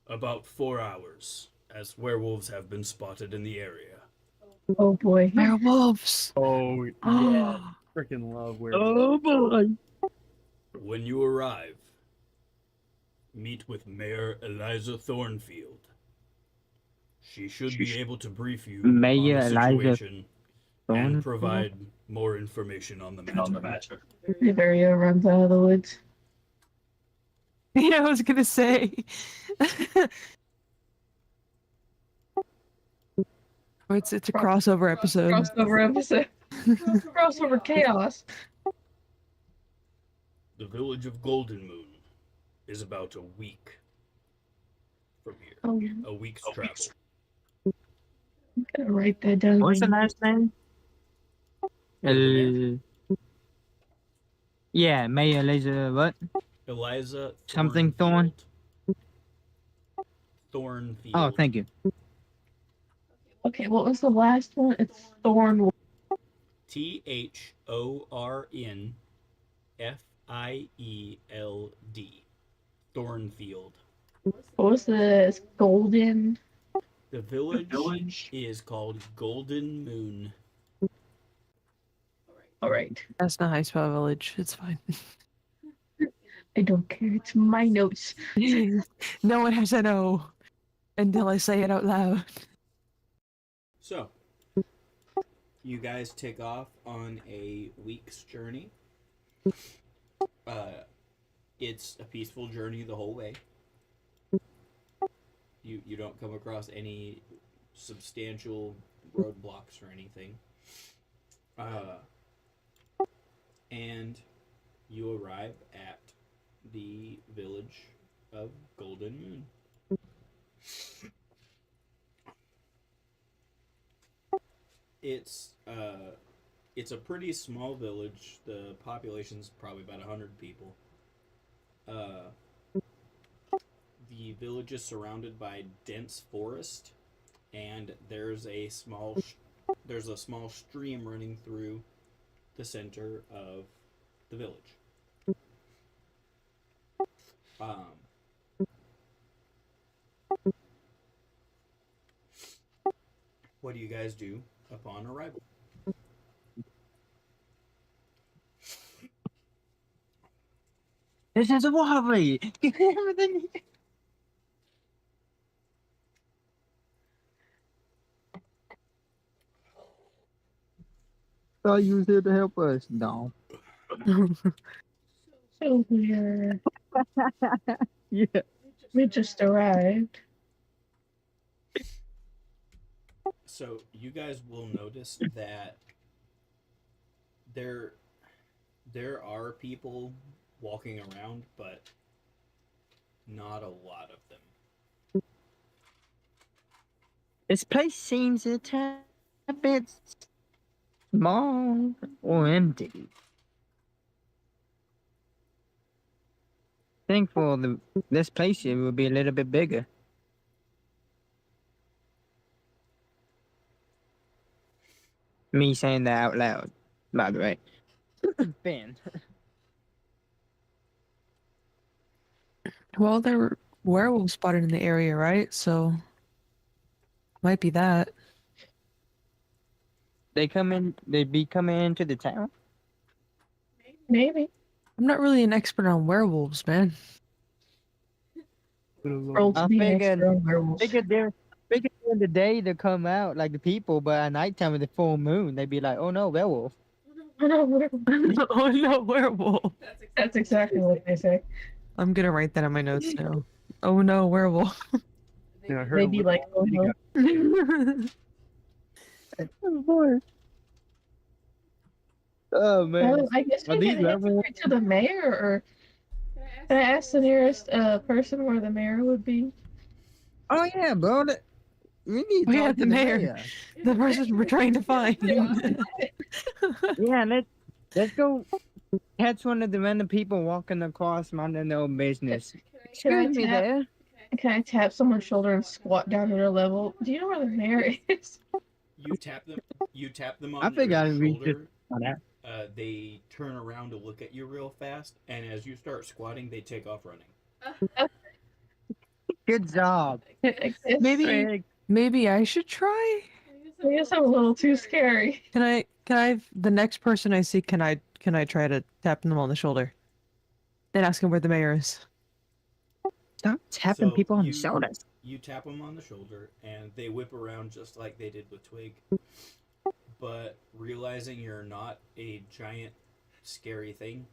about 4 hours, as werewolves have been spotted in the area. Oh boy. Werewolves. Oh yeah, freaking love werewolves. Oh boy. When you arrive, meet with Mayor Eliza Thornfield. She should be able to brief you Mayor on the Eliza situation Thornfield? and provide more information on the matter. Riverio runs out of the woods. Yeah, I was gonna say. Or it's a crossover episode. Crossover episode. Crossover chaos. The village of Golden Moon is about a week from here. Oh, A week's travel. I'm gonna write that down. What's the last name? Yeah, Mayor Laser what? Eliza Something Thorn? Thornfield. Oh, thank you. Okay, what was the last one? It's Thorn. Thornfield. Thornfield. What was this? Golden. The village is called Golden Moon. All right. That's not High Spell Village. It's fine. I don't care. It's my notes. No one has to know until I say it out loud. So, you guys take off on a week's journey. It's a peaceful journey the whole way. You don't come across any substantial roadblocks or anything. And you arrive at the village of Golden Moon. It's a pretty small village. The population's probably about 100 people. The village is surrounded by dense forest, and there's a small stream running through the center of the village. What do you guys do upon arrival? This is a robbery. Everything. Thought you was here to help us. No. So weird. Yeah. We just arrived. So you guys will notice that there are people walking around, but not a lot of them. This place seems a tad bit small or empty. Think for this place here will be a little bit bigger. Me saying that out loud, by the way. Ben. Well, there were werewolves spotted in the area, right? So might be that. They be coming into the town? Maybe. I'm not really an expert on werewolves, man. Roll to I be an figured- expert on werewolves. Figured during the day they come out like the people, but at nighttime with the full moon, they'd be like, oh no, werewolf. Oh, no, werewolf. Oh no, werewolf. That's exactly what they say. I'm gonna write that on my notes now. Oh no, werewolf. Yeah, I heard They'd be like, oh no. Oh boy. Oh man. Well, I guess Are we these can head werewolves? straight to the mayor, or can I ask the nearest person where the mayor would be? Oh yeah, bro. We need to We talk have to the mayor. The person we're trying to find. Yeah, let's go catch one of the random people walking across minding their own business. Can I Excuse me tap- there. Can I tap someone's shoulder and squat down to their level? Do you know where the mayor is? You tap them on I think your I reached it. shoulder. On that. They turn around to look at you real fast, and as you start squatting, they take off running. Good job. Maybe I should try. I guess I'm a little too scary. Can I the next person I see, can I try to tap them on the shoulder? And ask him where the mayor is. Stop tapping So people on the you- shoulders. You tap them on the shoulder, and they whip around just like they did with Twig. But realizing you're not a giant, scary thing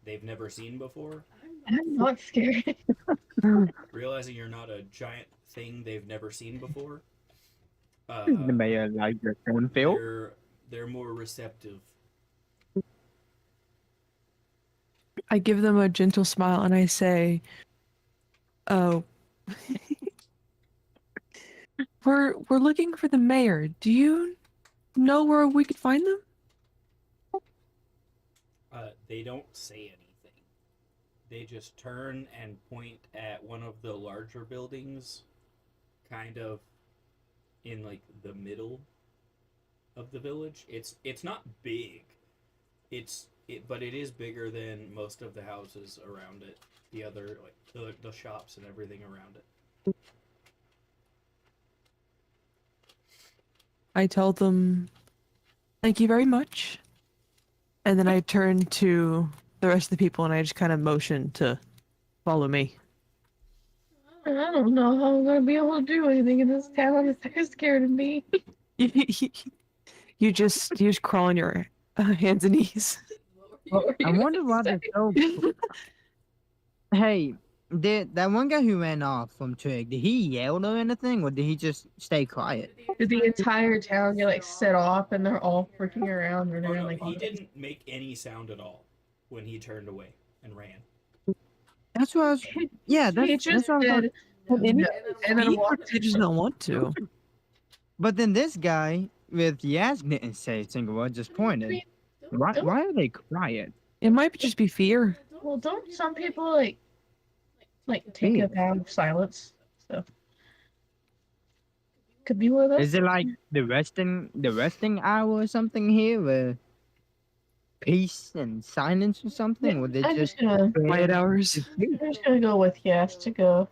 they've never seen before, I'm not scared. realizing you're not a giant thing they've never seen before, The mayor like your cornfield. they're more receptive. I give them a gentle smile and I say, "Oh, we're looking for the mayor. Do you know where we could find them?" They don't say anything. They just turn and point at one of the larger buildings, kind of in like the middle of the village. It's not big. But it is bigger than most of the houses around it. The other like the shops and everything around it. I tell them, "Thank you very much." And then I turn to the rest of the people and I just kind of motion to follow me. I don't know how I'm gonna be able to do anything in this town. They're scared of me. You just crawl on your hands and knees. I wonder why they're so. Hey, did that one guy who ran off from Twig, did he yell or anything, or did he just stay quiet? Did the entire town get like set off and they're all freaking around running Oh, around no, like he didn't make any sound at all when he turned away and ran. That's what I was. Yeah, He that's just what I was. said, And and then walked. they just don't want to. But then this guy with Yas didn't say a single word, just pointed. Why are they quiet? It might just be fear. Well, don't some people like take a vow of silence? So could be one of those. Is it like the resting hour or something here, where peace and silence or something? Or they I'm just just gonna Quiet hours. go with yes to go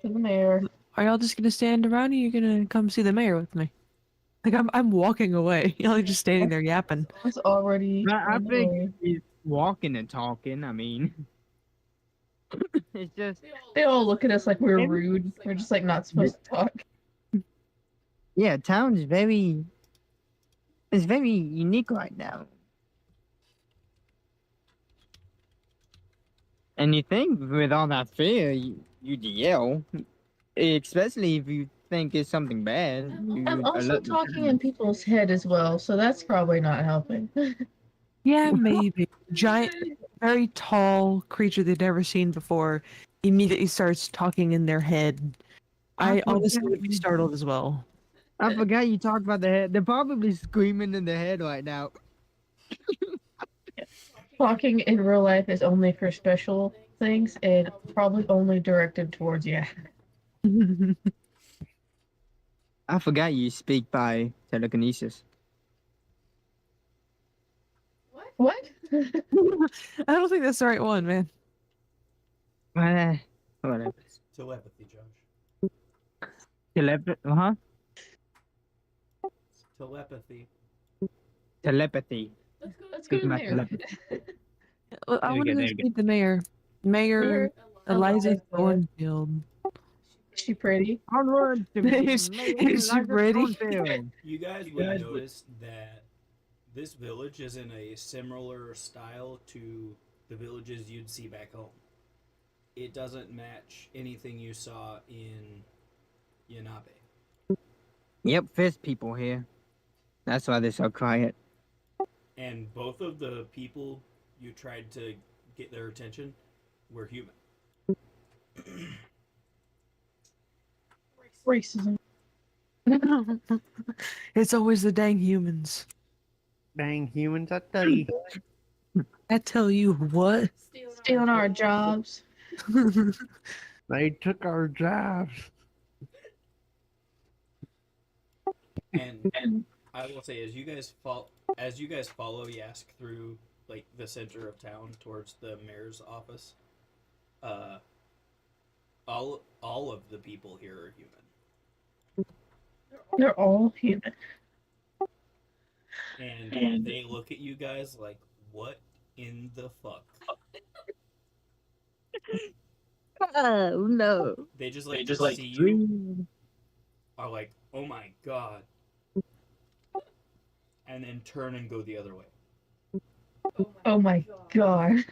to the mayor. Are y'all just gonna stand around, or you gonna come see the mayor with me? Like I'm walking away. Y'all are just standing there yapping. It's already. I on the think way. walking and talking. I mean, it's just They all look at us like we're rude. We're just like not supposed to talk. yeah. Town is very it's very unique right now. And you think with all that fear, you'd yell, especially if you think it's something bad. I'm You'd also alert the talking in town. people's head as well, so that's probably not helping. Yeah, maybe. Giant, very tall creature they've never seen before immediately starts talking in their head. I honestly would be startled as well. I forgot you talked about the head. They're probably screaming in the head right now. Talking in real life is only for special things and probably only directed towards you. I forgot you speak by telekinesis. What? I don't think that's the right one, man. Whatever. Telepathy, Josh. Huh? Telepathy. Telepathy. Let's go Speak to my there. telepathy. Well, I There we want go, to there we go. meet the mayor. Mayor Eliza Thornfield. Is she pretty? Onward to Is- Mayor is she Eliza ready? Thornfield. You guys would notice that this village is in a similar style to the villages you'd see back home. It doesn't match anything you saw in Yanabe. Yep, there's people here. That's why they're so quiet. And both of the people you tried to get their attention were human. Racism. It's always the dang humans. Dang humans, I tell you. I tell you what. Stealing our jobs. They took our jobs. And I will say, as you guys follow Yask through like the center of town towards the mayor's office, all of the people here are human, They're all human. and they look at you guys like, "What in the fuck?" Oh no. They just see you, are like, "Oh my god," and then turn and go the other way. Oh my god.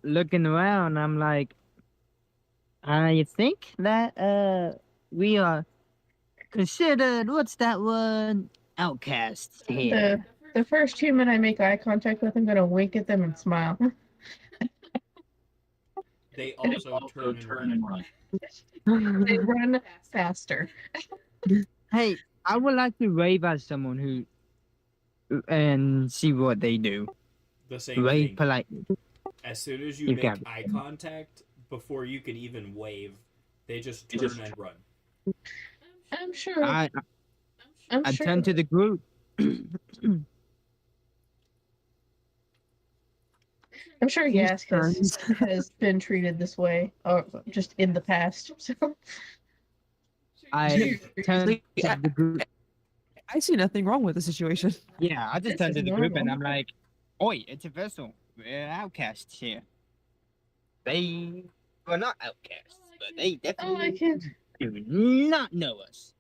Looking around, I'm like, I think that we are considered what's that word? Outcasts here. The first human I make eye contact with, I'm gonna wink at them and smile. They also turn and run. They run faster. Hey, I would like to wave at someone who and see what they do. The same Wave thing. politely. As soon as you You make got it. eye contact, before you can even wave, they just turn and run. I'm sure. I I'm sure. turn to the group. I'm sure Yask turns. has been treated this way, or just in the past. So I turn Like, to the group. I see nothing wrong with the situation. Yeah, I just This turn is to the group and normal. I'm like, "Oi, it's a vessel. We're outcasts here." They were not outcasts, but they oh, I definitely can do not know us.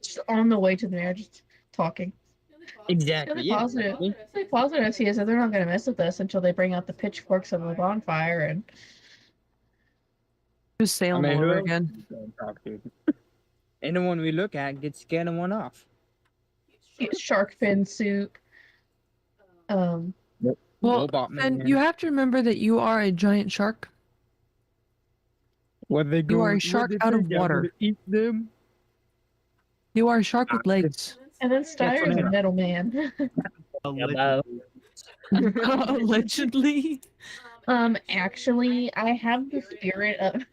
just on the way to the mayor, just talking. Exactly. The Yeah. positive, the positive I see is that they're not gonna mess with us until they bring out the pitchforks of the bonfire and Just Salem all who over else again. we gonna talk to? Anyone we look at gets scared and one off. get shark fin soup. Well, Robot and man. you have to remember that you are a giant shark. What they You are a going- shark what they out of think I'm water. gonna Eat them. You are a shark with legs. And then Steyer is a man. metal man. Allegedly. Actually, I have the spirit of.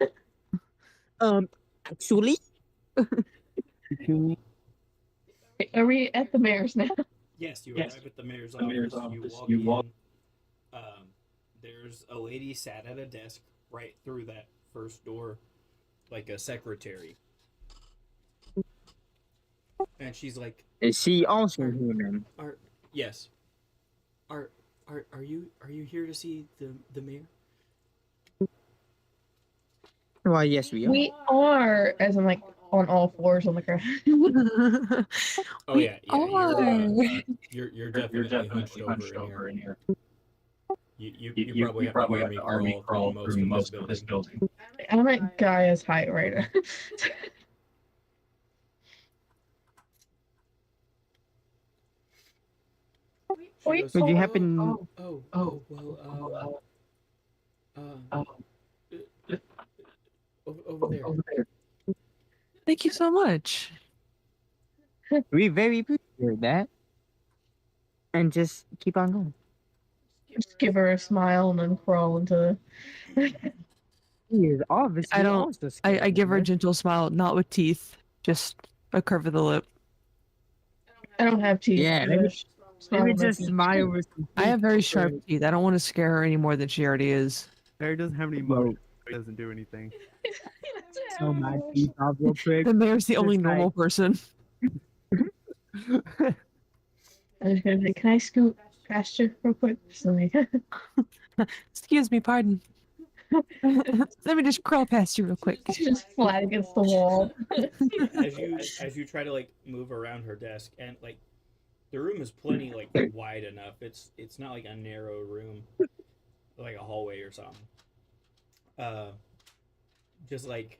Actually, Are we at the mayor's now? Yes, you arrive at the mayor's office. You walk in. There's a lady sat at a desk right through that first door, like a secretary. And she's like, is she also human? yes. are are you here to see the mayor? Why, yes, we are. We are, as in like on all fours on the ground. Oh We yeah, are. you're definitely hunched over in here. You probably have to army crawl through most of this building. I'm at Gaia's height right now. She Wait, goes, Would you "Oh, happen? well, uh, over there." Thank you so much. We very appreciate that. And just keep on going. Just give her a smile and then crawl into He is obviously I don't. also scared I give her a of us. gentle smile, not with teeth, just a curve of the lip. I don't have teeth. Yeah, I'm let me- gonna smile Let me with my just teeth. smile with some I have teeth very for- sharp teeth. I don't want to scare her any more than she already is. Barry doesn't have any Well- emotion. He doesn't do anything. So my teeth off real quick. The mayor's the only Just normal person. I was gonna say, can I scoot past you real quick? So like, Excuse me, pardon. Let me just crawl past you real quick. just flat against the wall. As you try to like move around her desk, and like the room is plenty like wide enough. It's not like a narrow room, like a hallway or something. Just like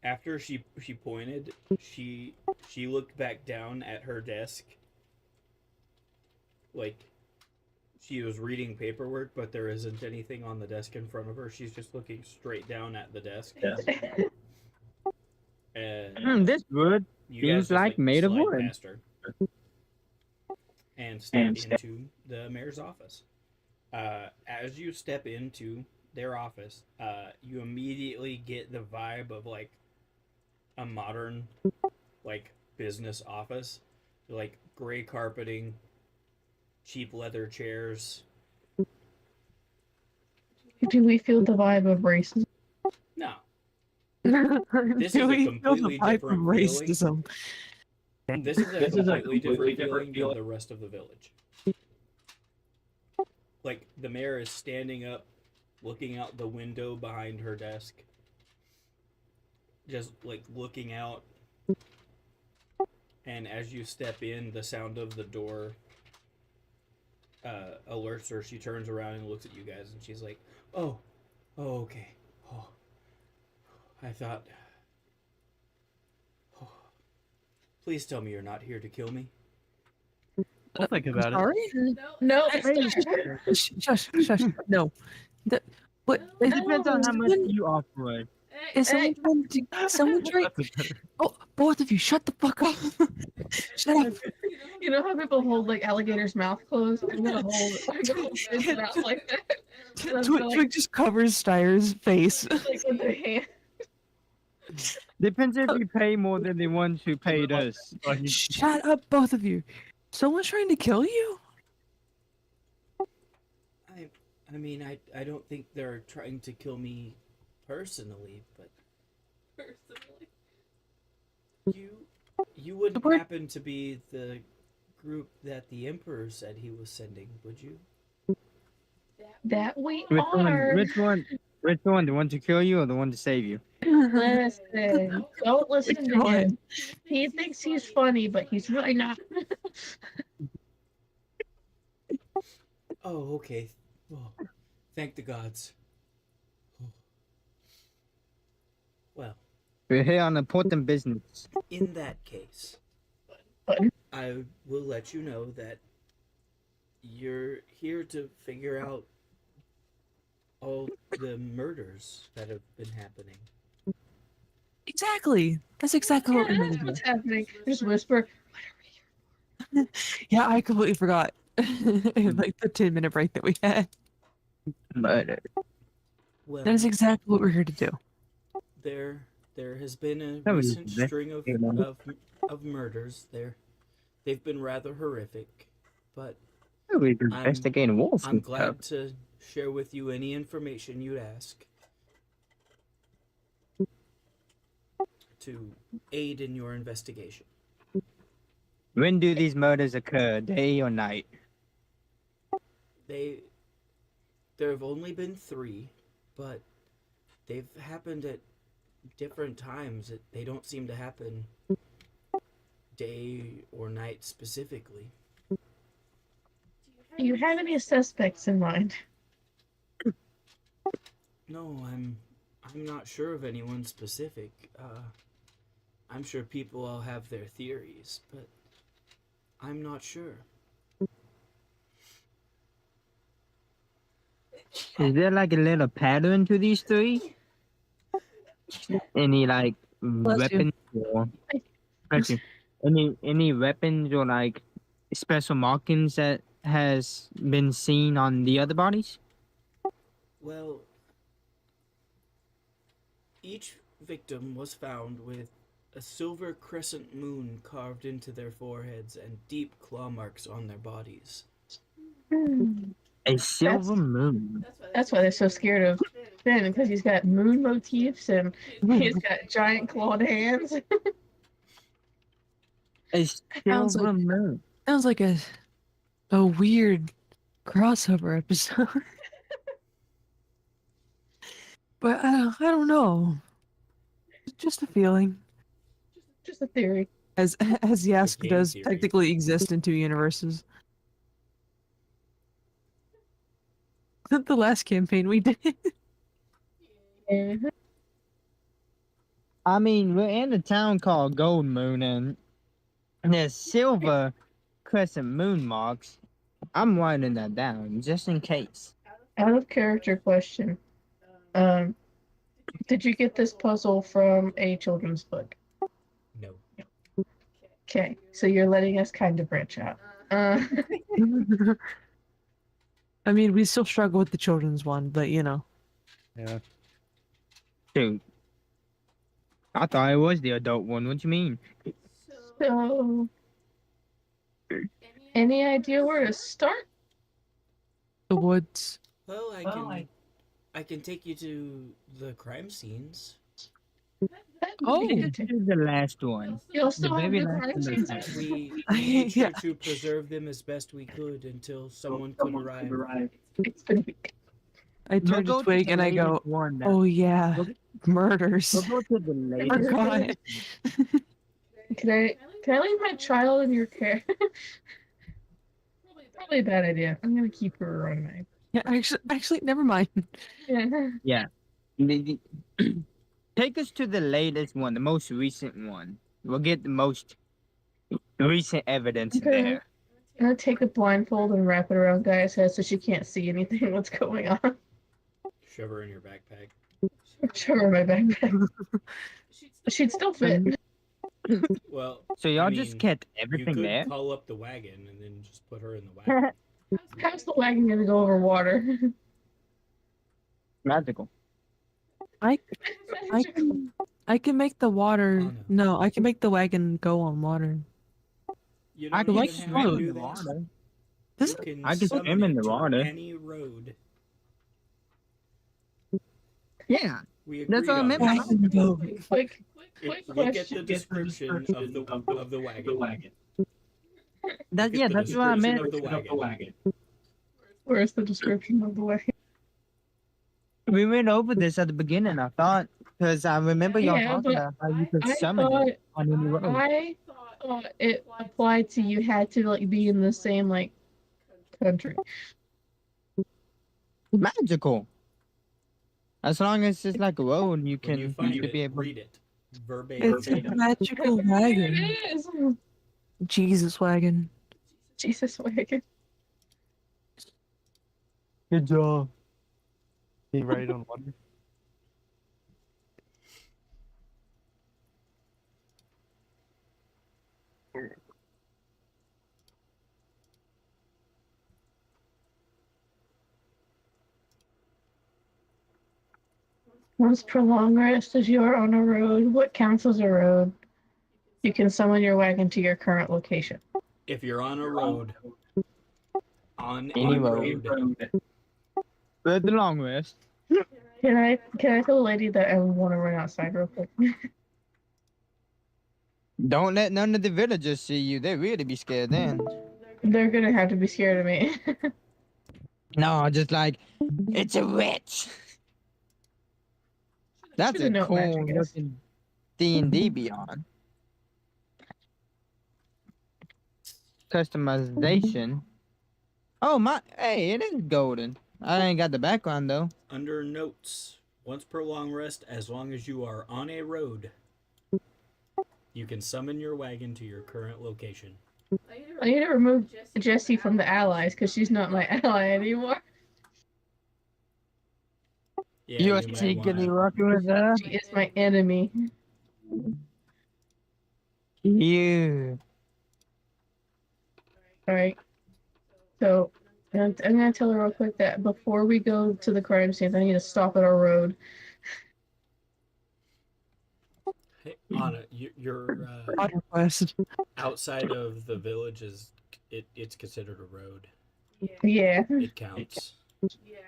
after she pointed, she looked back down at her desk, like she was reading paperwork, but there isn't anything on the desk in front of her. She's just looking straight down at the desk. And This wood you seems guys just, like made of slide wood. past her and step into the mayor's office. As you step into their office, you immediately get the vibe of like a modern, like business office, like gray carpeting, cheap leather chairs. Do we feel the vibe of racism? No, This is a feel the completely vibe different of feeling. racism. this is a completely different feeling than the rest of the village. Like the mayor is standing up, looking out the window behind her desk, just like looking out. And as you step in, the sound of the door alerts her. She turns around and looks at you guys, and she's like, "Oh, okay. Oh, I thought. Oh, please tell me you're not here to kill me." I'll think about it. Sorry? No. Shush, shush. No. What? It depends on how much you offer. Is someone trying to, someone trying? That's a better. Oh, both of you, shut the fuck up. Shut up. You know how people hold like alligator's mouth closed? I'm gonna hold his mouth like that. And I'm gonna, Twig just covers Steyer's face. like with their hand. Depends if you pay more than the ones who paid us. Shut up, both of you. Someone's trying to kill you? I mean, I don't think they're trying to kill me personally, but you wouldn't We're- happen to be the group that the emperor said he was sending, would you? That we Which are. one? Which one? Which one? The one to kill you or the one to save you? Listen, don't listen Which to one? him. He thinks he's funny, but he's really not. Oh, okay. Oh, thank the gods. Oh. Well, We're here on important business. in that case, Button. I will let you know that you're here to figure out all the murders that have been happening. Exactly. That's exactly what Yeah, we're that's doing. what's happening. Just whisper. Yeah, I completely forgot. Like the 10-minute break that we had. Murder. Well, That is exactly what we're here to do. there has been a That was recent easy. string of, Yeah, man. of murders. They've been rather horrific, but We can investigate wolves. I'm and glad to share with you any information you'd ask to aid in your investigation. stuff. When do these murders occur? Day or night? They there have only been 3, but they've happened at different times. They don't seem to happen day or night specifically. Do you have any suspects in mind? No, I'm not sure of anyone specific. I'm sure people all have their theories, but I'm not sure. Is there like a little pattern to these 3? Any like Bless you. weapons or bless you. Any weapons or like special markings that has been seen on the other bodies? Well, each victim was found with a silver crescent moon carved into their foreheads and deep claw marks on their bodies. A silver moon. That's why they're so scared of Finn, because he's got moon motifs and he's got giant clawed hands. A Sounds silver like- moon. Sounds like a weird crossover episode. But I don't know. Just a feeling. Just a theory. As Yask game does theory. technically exist in 2 universes. The last campaign we did. Mhm. I mean, we're in a town called Gold Moon, and there's silver crescent moon marks. I'm writing that down just in case. Out of character question. Did you get this puzzle from a children's book? No. Okay, so you're letting us kind of branch out. I mean, we still struggle with the children's one, but you know. Yeah. Dude, I thought it was the adult one. What you mean? So, any idea where to start? The woods. Well, I can take you to the crime scenes. That would Oh. be This good. is the last one. You'll The still have very the last crime one is scenes. that. We made sure Yeah. to preserve them as best we could until someone could arrive. It's been a week. I We'll turn go to Twig the and I go, latest one now. oh yeah, We'll- murders. We'll go to the latest Forgot. Can I leave my child in your care? Probably a bad idea. I'm gonna keep her around my. Yeah, actually, never mind. Yeah. Yeah. Take us to the latest one, the most recent one. We'll get the most recent evidence Okay. there. I'm gonna take a blindfold and wrap it around Gaia's head so she can't see anything what's going on. Shove her in your backpack. Shove her in my backpack. She'd still fit. Well, So y'all I just mean, kept you everything could there? call up the wagon and then just put her in the wagon. How's the wagon gonna go over water? Magical. I can make the water. Oh, No, I can make the wagon go on water. You I don't can even have swim to in do the that. water. This You can I can summon swim in it the to water. Any road. Yeah. We That's agreed what I on meant this. by wagon go. Quick Look at the question. description of the wagon. That, Look yeah, at the that's what I meant. description of the wagon. Where's the description of the wagon? We went over this at the beginning, I thought, because I remember y'all Yeah, talking but about how you could I summon thought it on any road. I thought it applied to you had to like be in the same like country. Magical. As long as it's like a road, you When you can find you should be it, able. read it. Verbatim. It's a magical wagon. It is. Jesus wagon. Jesus wagon. Good job. Can you write it on water? Once prolonged rest as you are on a road, what counts as a road? You can summon your wagon to your current location. If you're on a road, on Any a road. road, But the long rest. Can I tell the lady that I want to run outside real quick? Don't let none of the villagers see you. They really be scared then. They're gonna have to be scared of me. No, just like it's a witch. That's Should've a known cool magic is. looking D&D Beyond customization. Oh my! Hey, it is golden. I ain't got the background though. Under notes, once per long rest, as long as you are on a road, you can summon your wagon to your current location. I need to remove Jessie from the allies because she's not my ally anymore. Yeah, You are you might secretly wanna. working with her. She is my enemy. You. All right. So I'm gonna tell her real quick that before we go to the crime scene, I need to stop at our road. Hey, Anna, you're Odd request. outside of the village. It's considered a road. Yeah. It counts.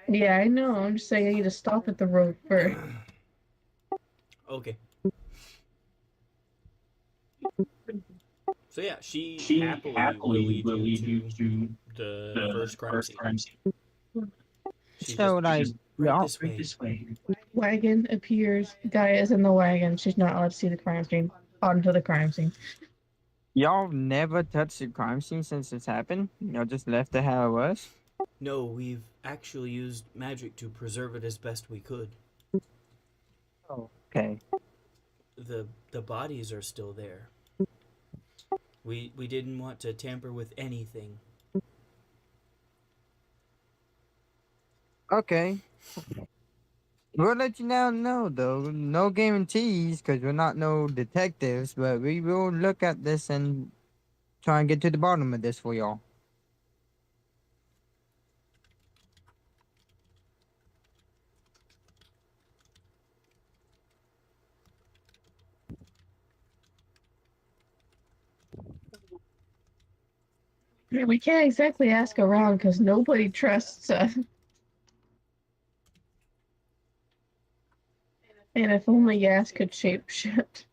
Yeah, I know. I'm just saying I need to stop at the road first. Okay. So yeah, she happily will lead you to the first crime scene. She So just like, right y'all, this way. Wagon appears. Guy is in the wagon. She's not allowed to see the crime scene. Onto the crime scene. y'all never touched the crime scene since it's happened. Y'all just left it how it was. No, we've actually used magic to preserve it as best we could. Oh, okay. The bodies are still there. We didn't want to tamper with anything. Okay. We'll let you now know though. No guarantees because we're not no detectives, but we will look at this and try and get to the bottom of this for y'all. I mean, we can't exactly ask around because nobody trusts us. And if only Yas could shapeshift.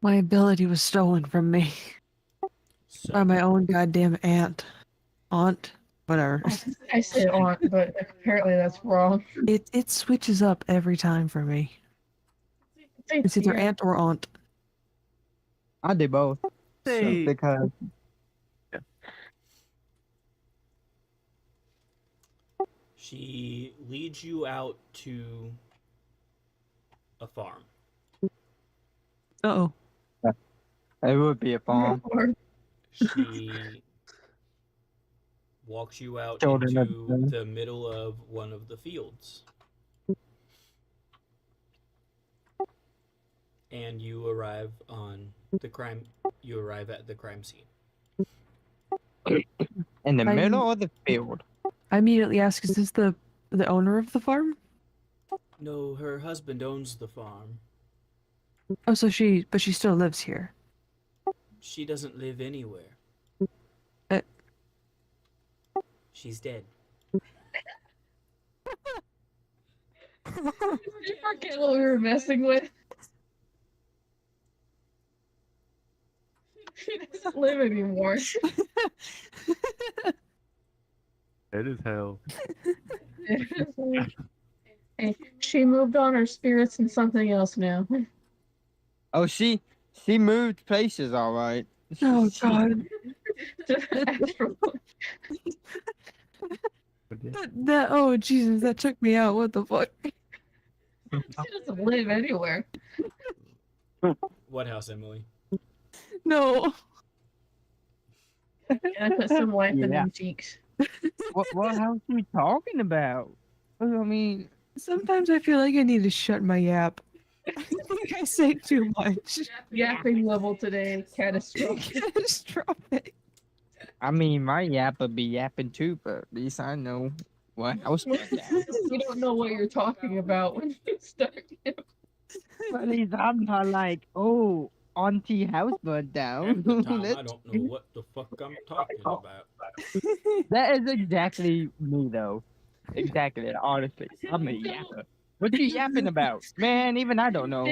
My ability was stolen from me So by my own goddamn aunt, whatever. I said aunt, but apparently that's wrong. It switches up every time for me. It's either Yeah. aunt or aunt. I did both Say, because she leads you out to a farm. Uh-oh. it would be a farm. She walks you out Children of into the- the middle of one of the fields. And you arrive at the crime scene. In the I'm- middle of the field. I immediately ask, is this the owner of the farm? No, her husband owns the farm. Oh, but she still lives here. She doesn't live anywhere. Uh. She's dead. Did you forget what we were messing with? She doesn't live anymore. it is hell. Hey, she moved on her spirits and something else now. Oh, she moved places, all right. Oh god. Astral- But yeah. That oh Jesus, that took me out. What the fuck? She doesn't live anywhere. What house, Emily? No. And I put some life in Yeah. them cheeks. What house are we talking about? I mean, Sometimes I feel like I need to shut my yap. I think I say too much. Yapping level today, catastrophic. Catastrophic. my yap would be yapping too, but at least I know what house went down. You don't know what you're talking about when you start. But at least I'm not like, oh, auntie house burnt down. Half the time, I That's- don't know what the fuck I'm talking about. that is exactly me, though. Exactly, honestly. I'm a yapper. What you yapping about? Man, even I don't know.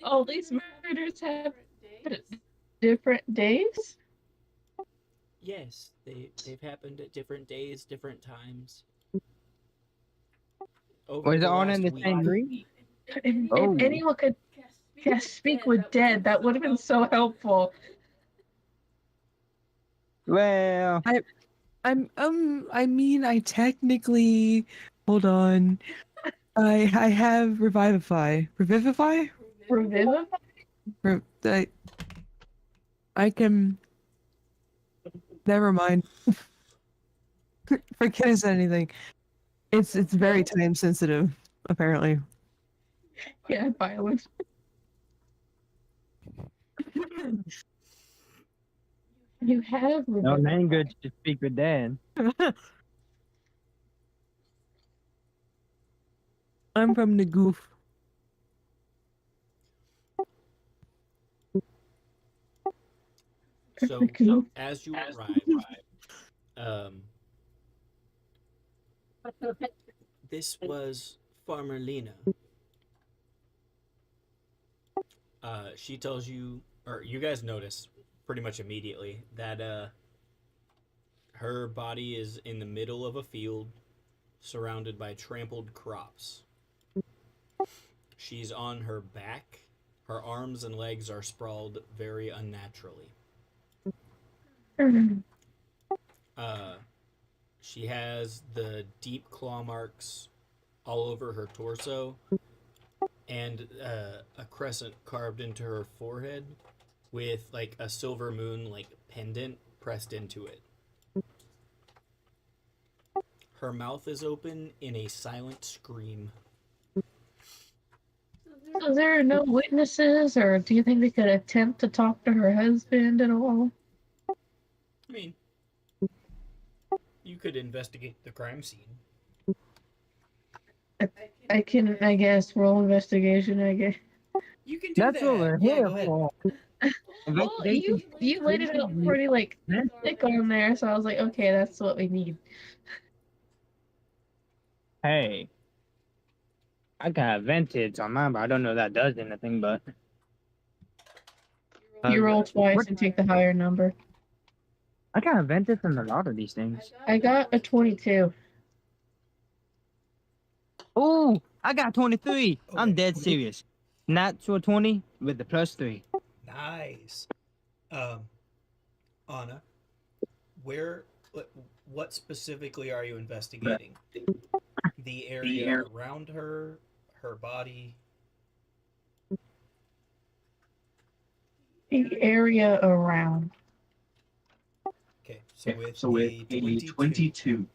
All these murders have different days? Yes, they've happened at different days, different times. Over Was it the all last in the week. same dream? If Oh. anyone could cast Speak with Dead, that would have been so helpful. Well, I mean, I technically, hold on. I have Revivify. Revivify? Revivify? I can. Never mind. Forget I said anything. It's very time sensitive, apparently. Yeah, violence. You have no Revivify. language to speak with Dan. I'm from the goof. So, as you arrive, this was Farmer Lena. She tells you, or you guys notice pretty much immediately, that her body is in the middle of a field surrounded by trampled crops. She's on her back. Her arms and legs are sprawled very unnaturally. She has the deep claw marks all over her torso and a crescent carved into her forehead with like a silver moon like pendant pressed into it. Her mouth is open in a silent scream. So there are no witnesses, or do you think they could attempt to talk to her husband at all? I mean, you could investigate the crime scene. I can, I guess, roll investigation, I guess. You can do That's that. what we're Yeah, here go ahead. for. Well, you laid it out pretty, like, thick on there, so I was like, okay, that's what we need. Hey, I got vintage on mine, but I don't know if that does anything. But You roll twice and take the higher number. I got vintage on a lot of these things. I got a 22. Oh, I got 23. I'm Okay. dead serious. Natural 20 with the +3. Nice. Anna, what specifically are you investigating? The area around her, her body. The area around. Okay, so with a 22,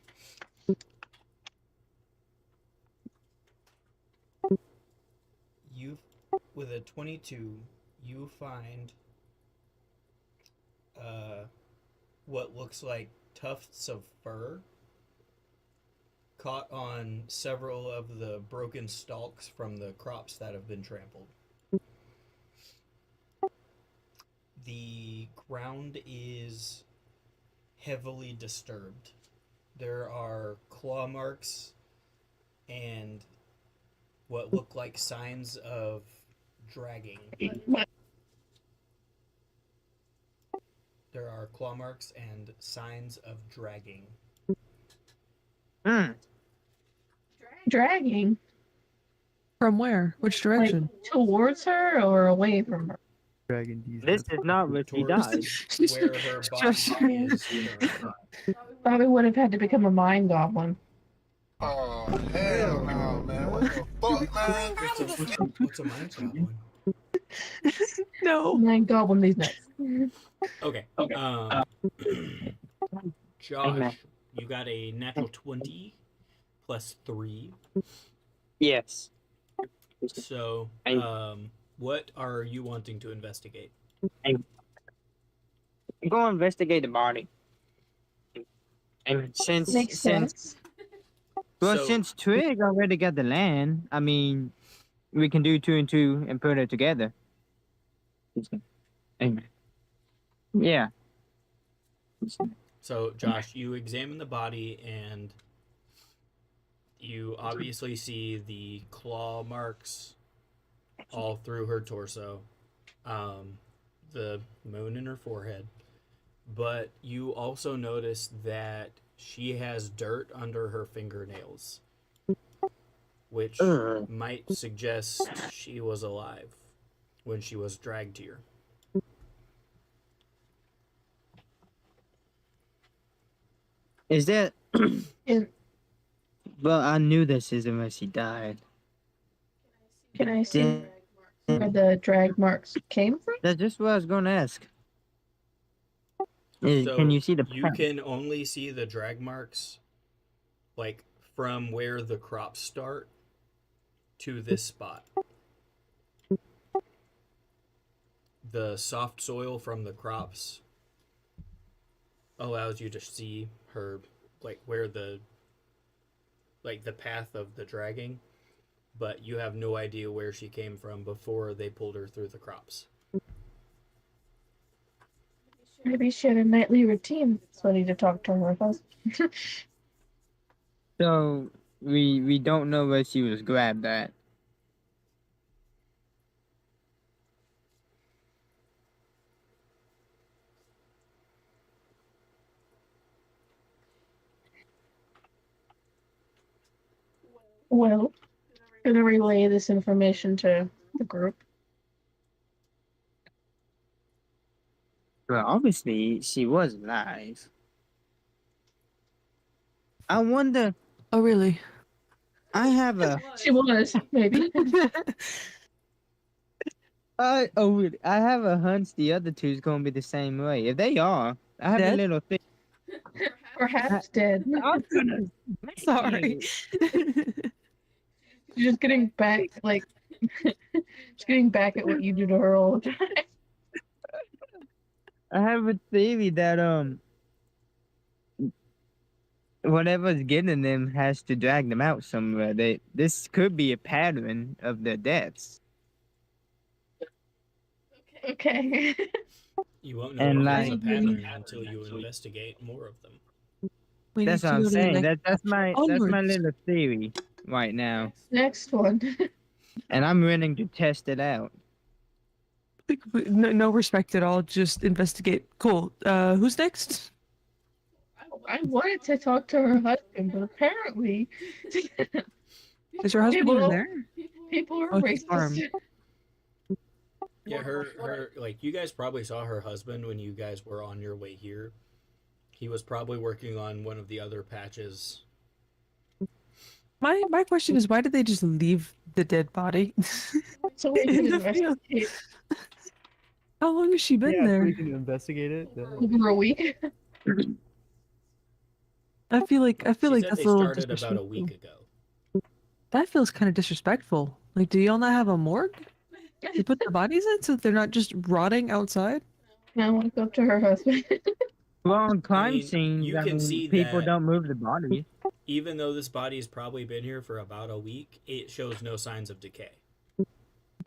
you with a 22, you find what looks like tufts of fur caught on several of the broken stalks from the crops that have been trampled. The ground is heavily disturbed. There are claw marks and what look like signs of dragging. There are claw marks and signs of dragging. Dragging? From where? Which direction? Like, towards her or away from her? Dragon D's. This is not what he Towards does. where her body is currently. Probably would have had to become a mind goblin. Oh, hell no, man. What the fuck, man? What's a mind goblin? No. Mind goblin these nuts. Okay. Josh, you got a natural 20 plus 3. Yes. So, what are you wanting to investigate? Go investigate the body. And Makes sense. since Twig already got the land, I mean, we can do 2 and 2 and put it together. Amen. Yeah. So, Josh, you examine the body and you obviously see the claw marks all through her torso. the moon in her forehead, but you also notice that she has dirt under her fingernails, which Ugh. might suggest she was alive when she was dragged here. Is that? And Well, I knew this is unless she died. can I see Damn. where the drag marks came from? That's just what I was going to ask. So Can you see the you print? can only see the drag marks, like from where the crops start to this spot. The soft soil from the crops allows you to see her, like where the path of the dragging, but you have no idea where she came from before they pulled her through the crops. Maybe she had a nightly routine, so I need to talk to her husband. So we don't know where she was grabbed at. Well, gonna relay this information to the group. Well, obviously she was alive. I wonder. Oh, really? I have a. She was, maybe. I have a hunch the other two's gonna be the same way. If they are, I have a Dead? little thing. Perhaps dead. I'm gonna. Sorry. Just getting back, like, just getting back at what you do to her all the time. I have a theory that whatever's getting them has to drag them out somewhere. This could be a pattern of their deaths. Okay. You won't know And if there's a like- pattern until you investigate more of them. We That's need what to I'm go to the saying. next- That's my onwards. little theory right now, Next one. and I'm willing to test it out. No respect at all. Just investigate. Cool. Who's next? I wanted to talk to her husband, but apparently Is her husband People- even there? people are Oh, it's racist. farm. Yeah, her like you guys probably saw her husband when you guys were on your way here. He was probably working on one of the other patches. My question is, why did they just leave the dead body? So we can In the field. investigate How long has she been Yeah, so there? we can investigate it. over a week. I feel like She that's said a they little started about a disrespectful. week ago. That feels kind of disrespectful. Like, do y'all not have a morgue? You put the bodies in so they're not just rotting outside? Now I want to go up to her husband. Well, on crime mean, scenes, you can see people that- don't move the body. Even though this body's probably been here for about a week, it shows no signs of decay.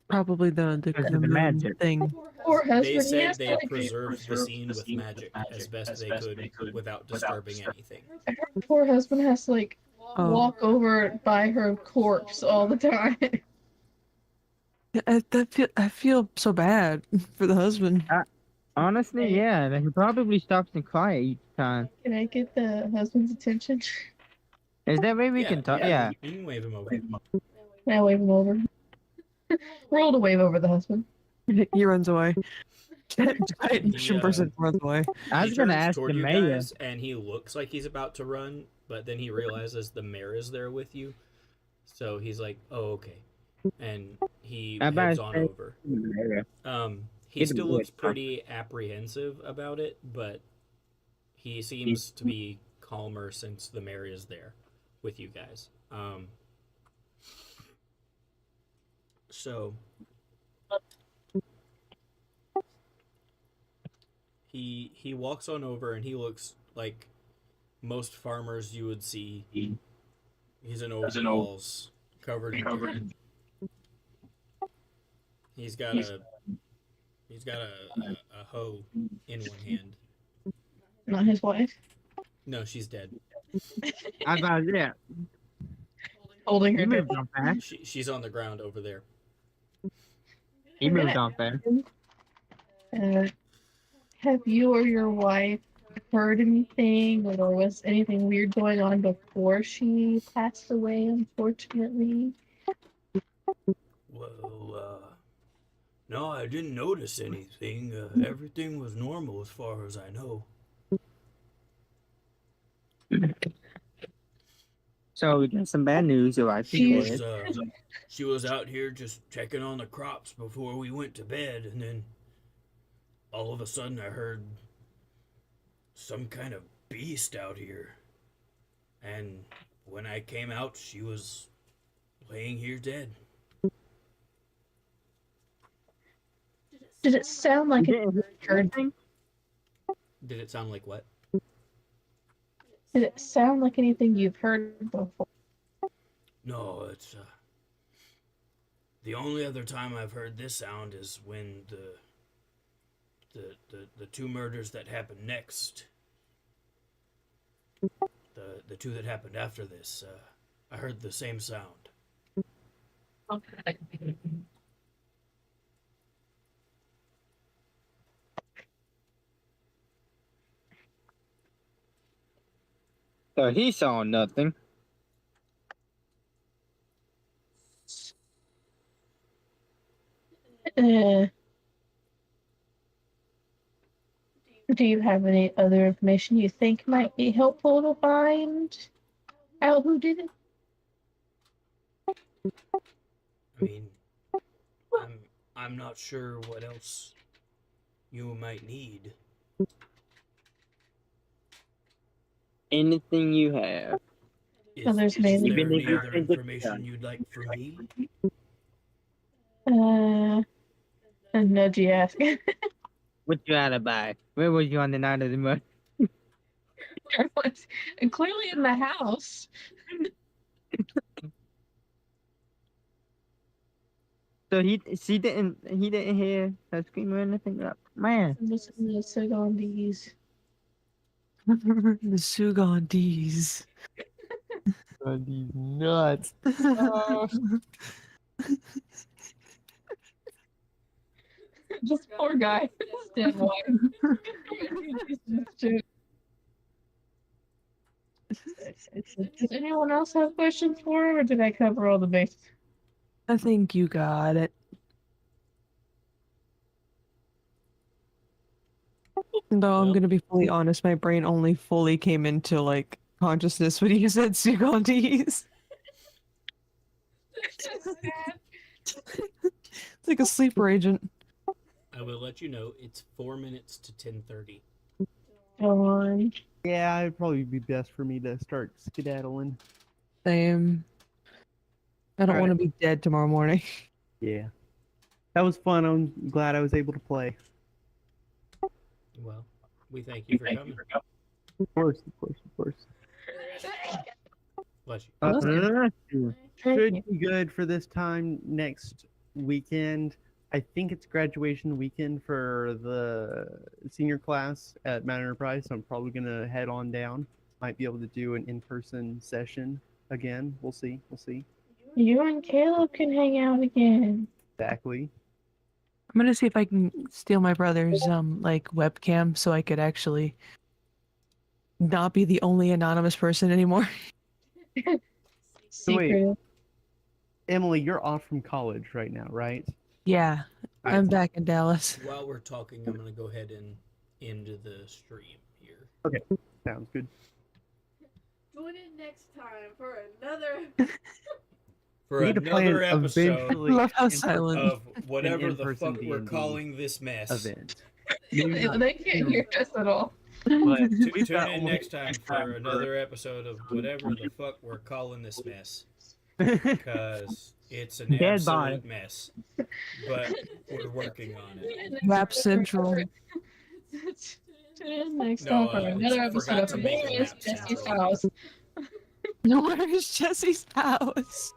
Probably the Because of the moon magic. thing. Poor husband. They he said has they to, like, preserved the scene with magic as best they could without disturbing anything. her poor husband has to like Oh. walk over by her corpse all the time. I feel so bad for the husband. Honestly, yeah, he probably stops and cries each time. Can I get the husband's attention? Is that way we can talk? Yeah. You can wave him over. Can I wave him over? Roll to wave over the husband. He runs away. Giant Russian person runs away. I He was gonna turns ask toward the you mayor. guys, and he looks like he's about to run, but then he realizes the mayor is there with you. So he's like, "Oh, okay," and he I'm about heads to on say- over. He Get him still away, looks huh? pretty apprehensive about it, but he seems to be calmer since the mayor is there with you guys. So he walks on over and he looks like most farmers you would see. He's in overalls, covered in dirt. He's got a hoe in one hand. Not his wife. No, she's dead. I about yeah. Holding He her moved down. on fast. She's on the ground over there. He moved on fast. Have you or your wife heard anything, or was anything weird going on before she passed away, unfortunately? Well, no, I didn't notice anything. Everything was normal as far as I know. So we got some bad news. Your wife She is was dead. she was out here just checking on the crops before we went to bed, and then all of a sudden I heard some kind of beast out here. And when I came out, she was laying here dead. Did it sound like You it didn't heard? Did it sound like what? Did it sound like anything you've heard before? No, it's the only other time I've heard this sound is when the two murders that happened next. The two that happened after this, I heard the same sound. Okay. So he saw nothing. Do you have any other information you think might be helpful to find out who did it? I mean, I'm not sure what else you might need. Anything you have. Well, there's Is maybe- there any Even other if- information you'd like from me? No, do you ask? What's your alibi? Where was you on the night of the murder? And clearly in the house. So he didn't hear her scream or anything. Like, man, Listen to the Sugandis. The Sugandis. These nuts. This poor guy. Dead wife. Does anyone else have questions for him, or did I cover all the bases? I think you got it. Though I'm Well- gonna be fully honest, my brain only fully came into like consciousness when you said Sugandis. It's like a sleeper agent. I will let you know it's 4 minutes to 10:30. Darn. Yeah, it'd probably be best for me to start skedaddling. Same. I don't want to be dead tomorrow morning. Yeah. That was fun. I'm glad I was able to play. Well, we thank you for coming. Of course, of course, of course. Bless you. Should be good for this time next weekend. I think it's graduation weekend for the senior class at Mount Enterprise, so I'm probably gonna head on down. Might be able to do an in-person session again. We'll see. We'll see. You and Caleb can hang out again. Exactly. I'm gonna see if I can steal my brother's like webcam so I could actually not be the only anonymous person anymore. So wait. Secretive. Emily, you're off from college right now, right? Yeah, I'm back in Dallas. While we're talking, I'm gonna go ahead and end the stream here. Okay. Sounds good. Join in next time for another. For We need to plan another episode eventually Love how in- silent. of whatever the in-person fuck we're D&D calling this mess. event. They can't hear us at all. But Tune in next time for another episode of whatever the fuck we're calling this mess. Because it's an Dead absolute body. mess. But we're working on it. Map Central. Tune in next No, time for it's another episode forgot of to make it Where's Map Jesse's Central. House. Where's Jesse's house?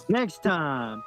Next time.